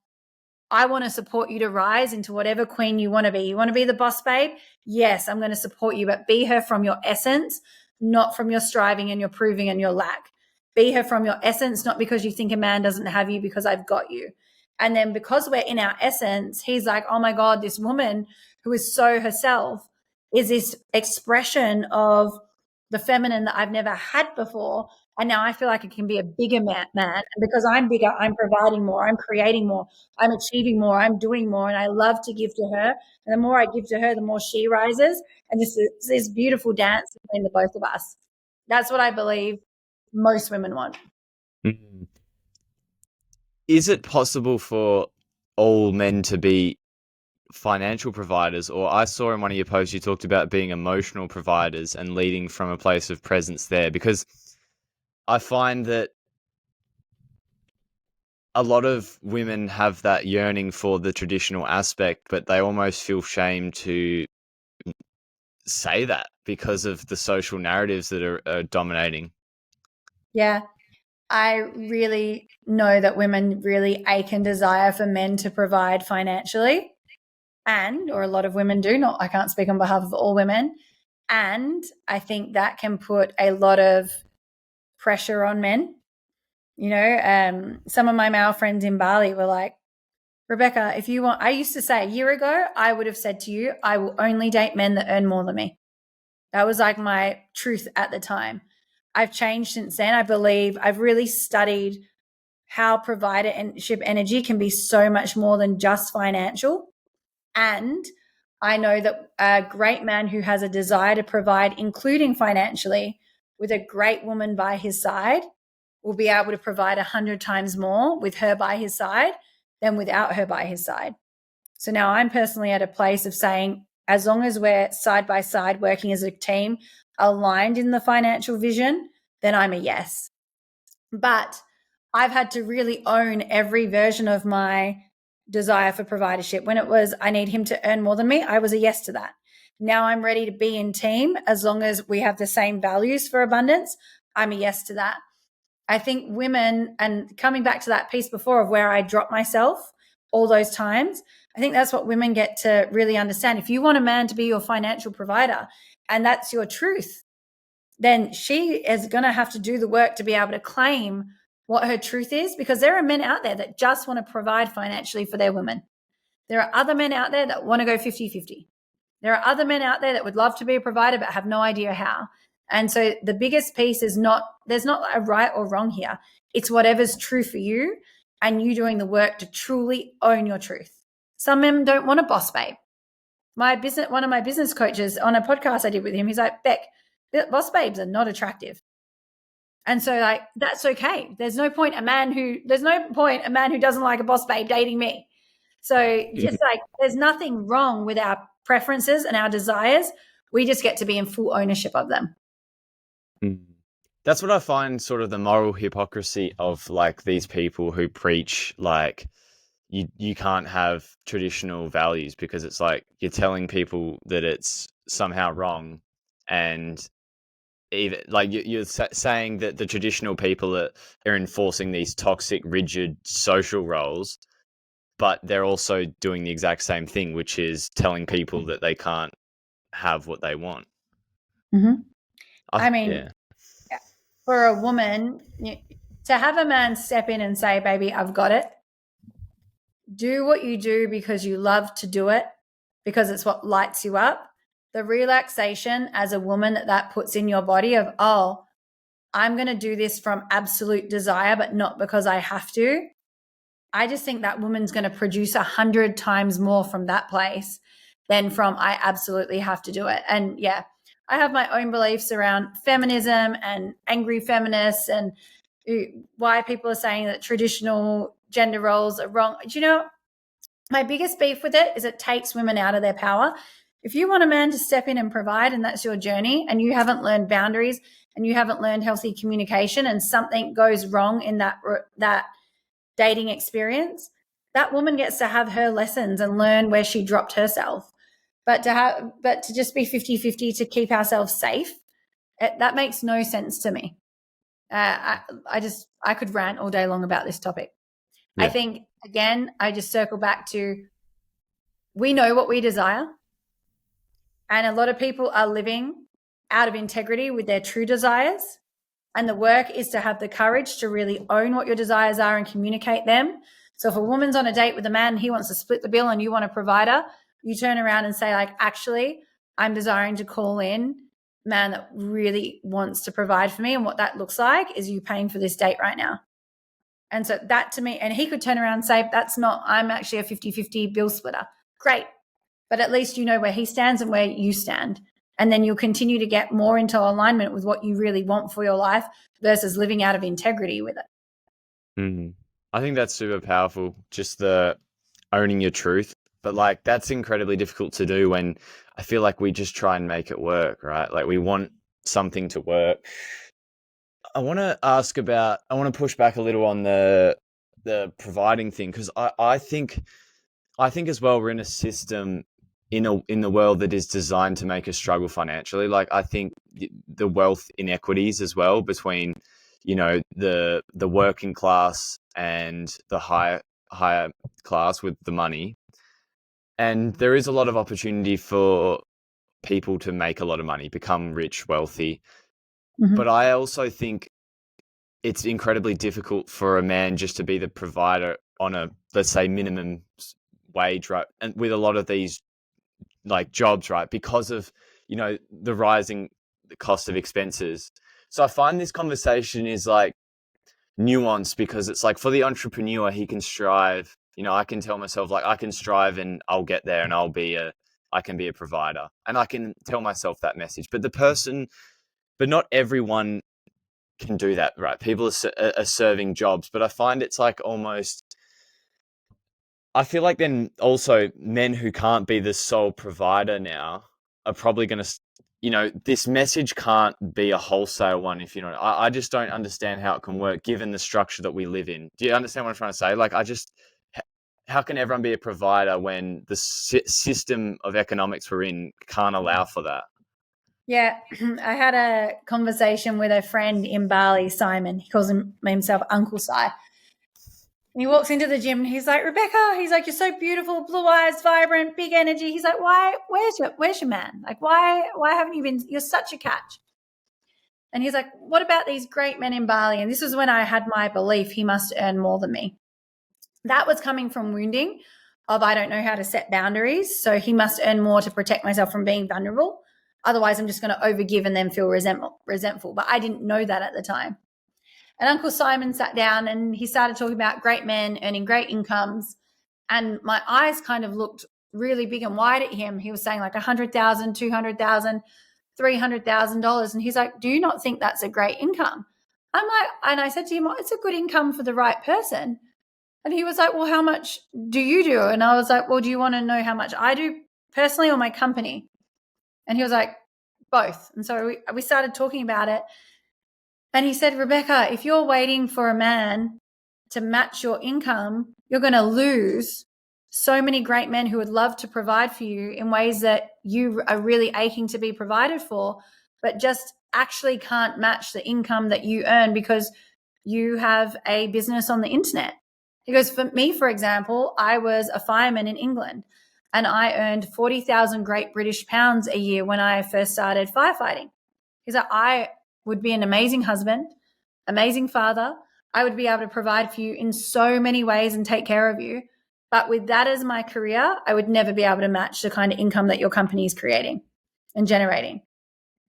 I want to support you to rise into whatever queen you want to be. You want to be the boss babe? Yes, I'm going to support you, but be her from your essence, not from your striving and your proving and your lack. Be her from your essence, not because you think a man doesn't have you, because I've got you. And then because we're in our essence, he's like, oh my God, this woman who is so herself is this expression of the feminine that I've never had before. And now I feel like it can be a bigger man. And because I'm bigger, I'm providing more, I'm creating more, I'm achieving more, I'm doing more. And I love to give to her. And the more I give to her, the more she rises. And this beautiful dance between the both of us. That's what I believe most women want. Mm. Is it possible for all men to be financial providers? Or I saw in one of your posts you talked about being emotional providers and leading from a place of presence there, because I find that a lot of women have that yearning for the traditional aspect, but they almost feel shame to say that because of the social narratives that are dominating. Yeah. I really know that women really ache and desire for men to provide financially, or a lot of women do. Not, I can't speak on behalf of all women. And I think that can put a lot of pressure on men. You know, some of my male friends in Bali were like, Rebecca, if you want, I used to say a year ago, I would have said to you, I will only date men that earn more than me. That was like my truth at the time. I've changed since then. I believe I've really studied how providership energy can be so much more than just financial. And I know that a great man who has a desire to provide, including financially, with a great woman by his side, will be able to provide 100 times more with her by his side than without her by his side. So now I'm personally at a place of saying, as long as we're side by side working as a team, aligned in the financial vision, then I'm a yes. But I've had to really own every version of my desire for providership. When it was, I need him to earn more than me, I was a yes to that. Now I'm ready to be in team as long as we have the same values for abundance. I'm a yes to that. I think women, and coming back to that piece before of where I dropped myself all those times, I think that's what women get to really understand. If you want a man to be your financial provider and that's your truth, then she is going to have to do the work to be able to claim what her truth is, because there are men out there that just want to provide financially for their women. There are other men out there that want to go 50-50. There are other men out there that would love to be a provider but have no idea how. And so the biggest piece is there's not a right or wrong here. It's whatever's true for you and you doing the work to truly own your truth. Some men don't want a boss babe. One of my business coaches on a podcast I did with him, he's like, Beck, boss babes are not attractive. And so like, that's okay. There's no point a man who doesn't like a boss babe dating me. So just like, there's nothing wrong with our preferences and our desires. We just get to be in full ownership of them. That's what I find sort of the moral hypocrisy of like these people who preach like you can't have traditional values, because it's like you're telling people that it's somehow wrong, and even like you're saying that the traditional people are enforcing these toxic, rigid social roles, but they're also doing the exact same thing, which is telling people that they can't have what they want. Mm-hmm. Yeah. For a woman, to have a man step in and say, baby, I've got it. Do what you do because you love to do it, because it's what lights you up. The relaxation as a woman that puts in your body of, oh, I'm going to do this from absolute desire, but not because I have to. I just think that woman's going to produce 100 times more from that place than from I absolutely have to do it. And yeah, I have my own beliefs around feminism and angry feminists and why people are saying that traditional gender roles are wrong. Do you know, my biggest beef with it is it takes women out of their power. If you want a man to step in and provide, and that's your journey, and you haven't learned boundaries and you haven't learned healthy communication, and something goes wrong in that dating experience, that woman gets to have her lessons and learn where she dropped herself. But to just be 50-50 to keep ourselves safe, that makes no sense to me. I could rant all day long about this topic. Yeah. I think, again, I just circle back to, we know what we desire, and a lot of people are living out of integrity with their true desires. And the work is to have the courage to really own what your desires are and communicate them, So if a woman's on a date with a man and he wants to split the bill and you want a provider, you turn around and say, like, actually, I'm desiring to call in a man that really wants to provide for me. And what that looks like is you paying for this date right now. And so that to me, and he could turn around and say, that's not, I'm actually a 50-50 bill splitter. Great. But at least you know where he stands and where you stand. And then you'll continue to get more into alignment with what you really want for your life versus living out of integrity with it. Mm-hmm. I think that's super powerful, just the owning your truth. But like, that's incredibly difficult to do when I feel like we just try and make it work, right? Like we want something to work. I want to push back a little on the providing thing, because I think as well, we're in a system in the world that is designed to make us struggle financially. Like I think the wealth inequities as well between, the working class and the higher class with the money. And there is a lot of opportunity for people to make a lot of money, become rich, wealthy. Mm-hmm. But I also think it's incredibly difficult for a man just to be the provider on a, let's say, minimum wage, right? And with a lot of these like jobs, right? Because of, the rising cost of expenses. So I find this conversation is like nuanced, because it's like for the entrepreneur, he can strive. I can tell myself like I can strive and I'll get there and I can be a provider, and I can tell myself that message. But not everyone can do that, right? People are serving jobs, but I find it's like almost, I feel like then also men who can't be the sole provider now are probably going to, this message can't be a wholesale one. If I just don't understand how it can work given the structure that we live in. Do you understand what I'm trying to say? Like, how can everyone be a provider when the system of economics we're in can't allow for that? Yeah, I had a conversation with a friend in Bali, Simon. He calls himself Uncle Si. And he walks into the gym and he's like, Rebecca, he's like, you're so beautiful, blue eyes, vibrant, big energy. He's like, where's your man? Like, why haven't you been, you're such a catch. And he's like, what about these great men in Bali? And this is when I had my belief he must earn more than me. That was coming from wounding of I don't know how to set boundaries. So he must earn more to protect myself from being vulnerable. Otherwise, I'm just going to overgive and then feel resentful. But I didn't know that at the time. And Uncle Simon sat down and he started talking about great men earning great incomes. And my eyes kind of looked really big and wide at him. He was saying like $100,000, $200,000, $300,000. And he's like, do you not think that's a great income? I'm like, and I said to him, it's a good income for the right person. And he was like, well, how much do you do? And I was like, well, do you want to know how much I do personally or my company? And he was like, both. And so we started talking about it. And he said, Rebecca, if you're waiting for a man to match your income, you're going to lose so many great men who would love to provide for you in ways that you are really aching to be provided for, but just actually can't match the income that you earn because you have a business on the internet. He goes, for me, for example, I was a fireman in England and I earned 40,000 Great British pounds a year when I first started firefighting. He's like, I would be an amazing husband, amazing father. I would be able to provide for you in so many ways and take care of you. But with that as my career, I would never be able to match the kind of income that your company is creating and generating.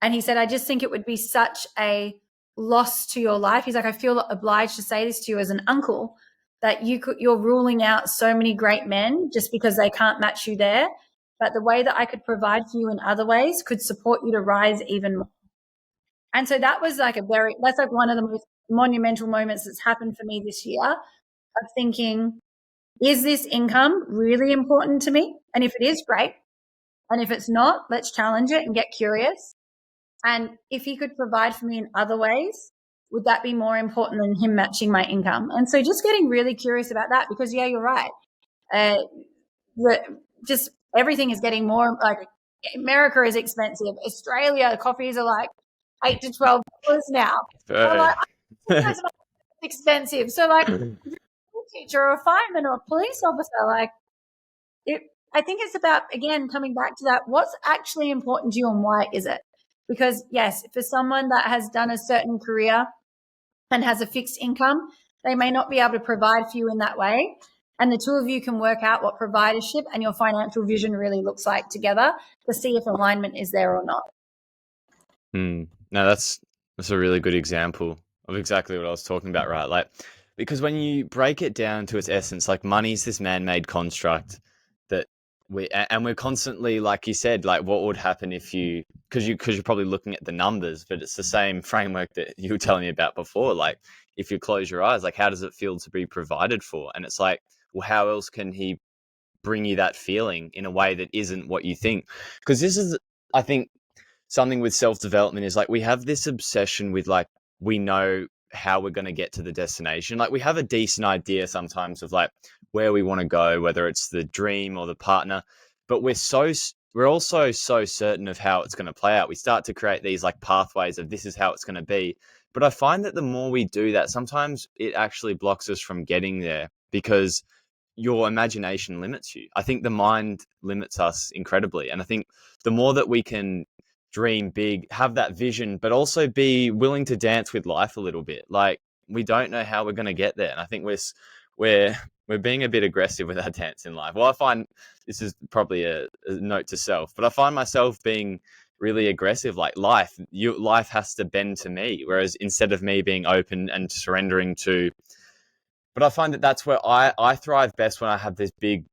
And he said, I just think it would be such a loss to your life. He's like, I feel obliged to say this to you as an uncle, that you're ruling out so many great men just because they can't match you there. But the way that I could provide for you in other ways could support you to rise even more. And so that was like that's like one of the most monumental moments that's happened for me this year of thinking, is this income really important to me? And if it is, great. And if it's not, let's challenge it and get curious. And if he could provide for me in other ways, would that be more important than him matching my income? And so just getting really curious about that, because yeah, you're right. Just everything is getting more, like America is expensive. Australia, coffees are like $8 to $12 now. I'm like, that's expensive. So like, a teacher or a fireman or a police officer, like I think it's about, again, coming back to that, what's actually important to you and why is it? Because yes, for someone that has done a certain career and has a fixed income, they may not be able to provide for you in that way. And the two of you can work out what providership and your financial vision really looks like together to see if alignment is there or not. No, that's a really good example of exactly what I was talking about, right? Like, because when you break it down to its essence, like money is this man-made construct that we're constantly, like you said, like what would happen if because you're probably looking at the numbers, but it's the same framework that you were telling me about before. Like, if you close your eyes, like, how does it feel to be provided for? And it's like, well, how else can he bring you that feeling in a way that isn't what you think? Because this is, I think, something with self-development is like we have this obsession with like we know how we're going to get to the destination. Like we have a decent idea sometimes of like where we want to go, whether it's the dream or the partner, but we're also so certain of how it's going to play out. We start to create these like pathways of this is how it's going to be. But I find that the more we do that, sometimes it actually blocks us from getting there because your imagination limits you. I think the mind limits us incredibly. And I think the more that we can dream big, have that vision, but also be willing to dance with life a little bit. Like we don't know how we're going to get there. And I think we're being a bit aggressive with our dance in life. Well, I find this is probably a note to self, but I find myself being really aggressive. Like life has to bend to me. Whereas instead of me being open and surrendering to, but I find that that's where I thrive best when I have this big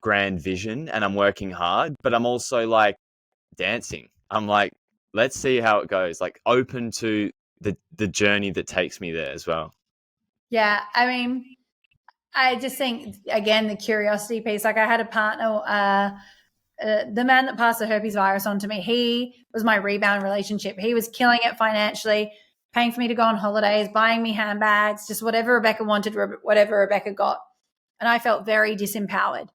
grand vision and I'm working hard, but I'm also like dancing. I'm like, let's see how it goes. Like open to the journey that takes me there as well. Yeah. I mean, I just think, again, the curiosity piece, like I had a partner, the man that passed the herpes virus on to me, he was my rebound relationship. He was killing it financially, paying for me to go on holidays, buying me handbags, just whatever Rebecca wanted, whatever Rebecca got. And I felt very disempowered,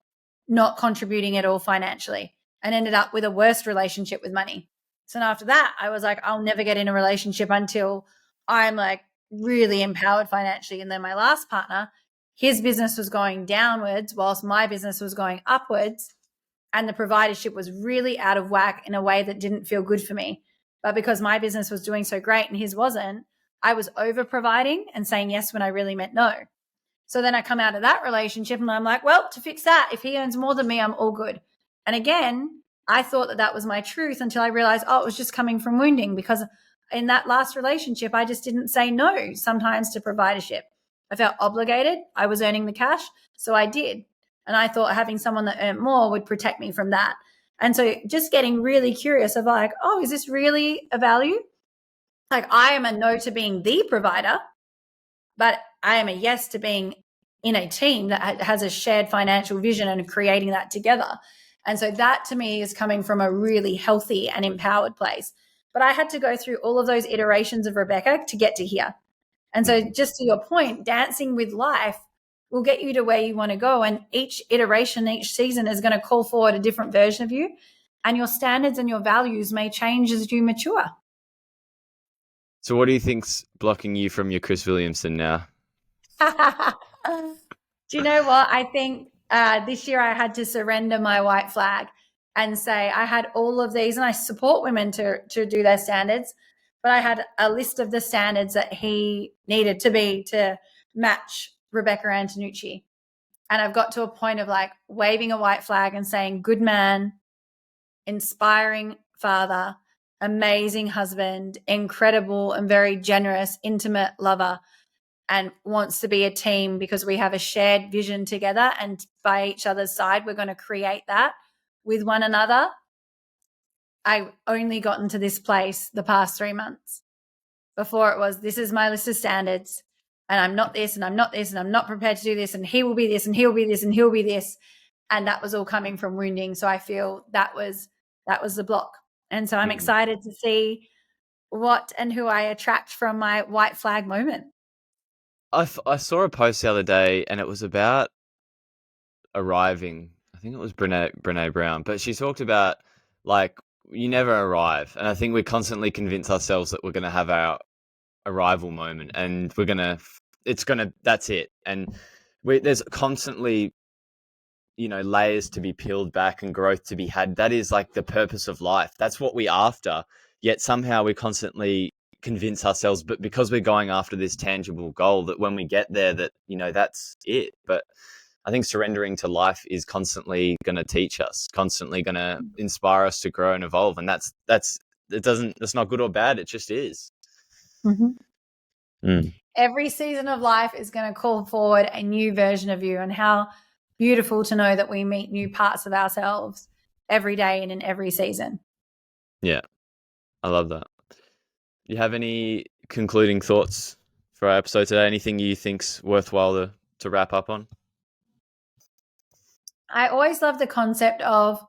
not contributing at all financially, and ended up with a worse relationship with money. So after that, I was like, I'll never get in a relationship until I'm like really empowered financially. And then my last partner, his business was going downwards whilst my business was going upwards. And the providership was really out of whack in a way that didn't feel good for me. But because my business was doing so great and his wasn't, I was over providing and saying yes when I really meant no. So then I come out of that relationship and I'm like, well, to fix that, if he earns more than me, I'm all good. And again, I thought that was my truth until I realized, oh, it was just coming from wounding, because in that last relationship, I just didn't say no sometimes to providership. I felt obligated. I was earning the cash, so I did. And I thought having someone that earned more would protect me from that. And so just getting really curious of like, oh, is this really a value? Like I am a no to being the provider, but I am a yes to being in a team that has a shared financial vision and creating that together. And so that to me is coming from a really healthy and empowered place. But I had to go through all of those iterations of Rebecca to get to here. And so just to your point, dancing with life will get you to where you want to go. And each iteration, each season is going to call forward a different version of you. And your standards and your values may change as you mature. So what do you think's blocking you from your Chris Williamson now? Do you know what? I think this year I had to surrender my white flag and say I had all of these, and I support women to do their standards, but I had a list of the standards that he needed to be to match Rebecca Antonucci. And I've got to a point of like waving a white flag and saying, good man, inspiring father, amazing husband, incredible and very generous, intimate lover, and wants to be a team because we have a shared vision together, and by each other's side, we're going to create that with one another. I've only gotten to this place the past 3 months. Before it was, this is my list of standards and I'm not this and I'm not this and I'm not prepared to do this and he will be this and he'll be this and he'll be this. And that was all coming from wounding. So I feel that was the block. And so I'm excited to see what and who I attract from my white flag moment. I saw a post the other day and it was about arriving. I think it was Brene Brown, but she talked about like you never arrive. And I think we constantly convince ourselves that we're going to have our arrival moment and that's it. And there's constantly, layers to be peeled back and growth to be had. That is like the purpose of life. That's what we're after. Yet somehow we constantly convince ourselves, but because we're going after this tangible goal, that when we get there, that that's it. But I think surrendering to life is constantly going to teach us, constantly going to inspire us to grow and evolve. And that's not good or bad. It just is. Every season of life is going to call forward a new version of you, and how beautiful to know that we meet new parts of ourselves every day and in every season. Yeah, I love that. You have any concluding thoughts for our episode today? Anything you think's worthwhile to wrap up on? I always love the concept of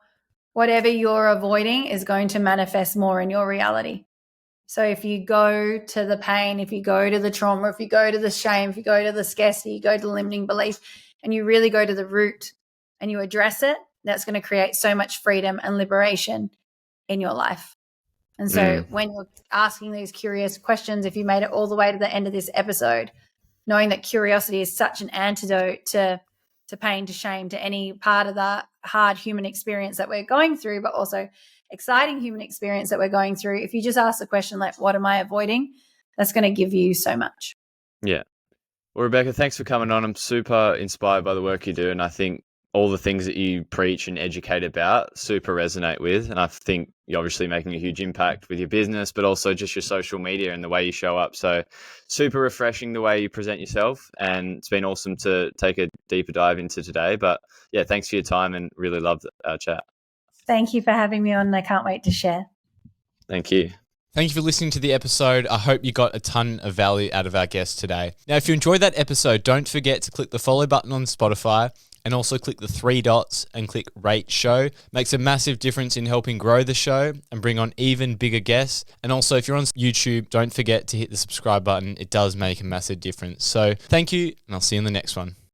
whatever you're avoiding is going to manifest more in your reality. So if you go to the pain, if you go to the trauma, if you go to the shame, if you go to the scarcity, you go to the limiting belief, and you really go to the root and you address it, that's going to create so much freedom and liberation in your life. And so when you're asking these curious questions, if you made it all the way to the end of this episode, knowing that curiosity is such an antidote to pain, to shame, to any part of the hard human experience that we're going through, but also exciting human experience that we're going through. If you just ask the question, like, what am I avoiding? That's going to give you so much. Yeah. Well, Rebecca, thanks for coming on. I'm super inspired by the work you do. And I think all the things that you preach and educate about super resonate with. And I think you're obviously making a huge impact with your business, but also just your social media and the way you show up. So super refreshing the way you present yourself. And it's been awesome to take a deeper dive into today. But yeah, thanks for your time and really loved our chat. Thank you for having me on, and I can't wait to share. Thank you. Thank you for listening to the episode. I hope you got a ton of value out of our guest today. Now, if you enjoyed that episode, don't forget to click the follow button on Spotify and also click the 3 dots and click rate show. Makes a massive difference in helping grow the show and bring on even bigger guests. And also, if you're on YouTube, don't forget to hit the subscribe button. It does make a massive difference. So thank you, and I'll see you in the next one.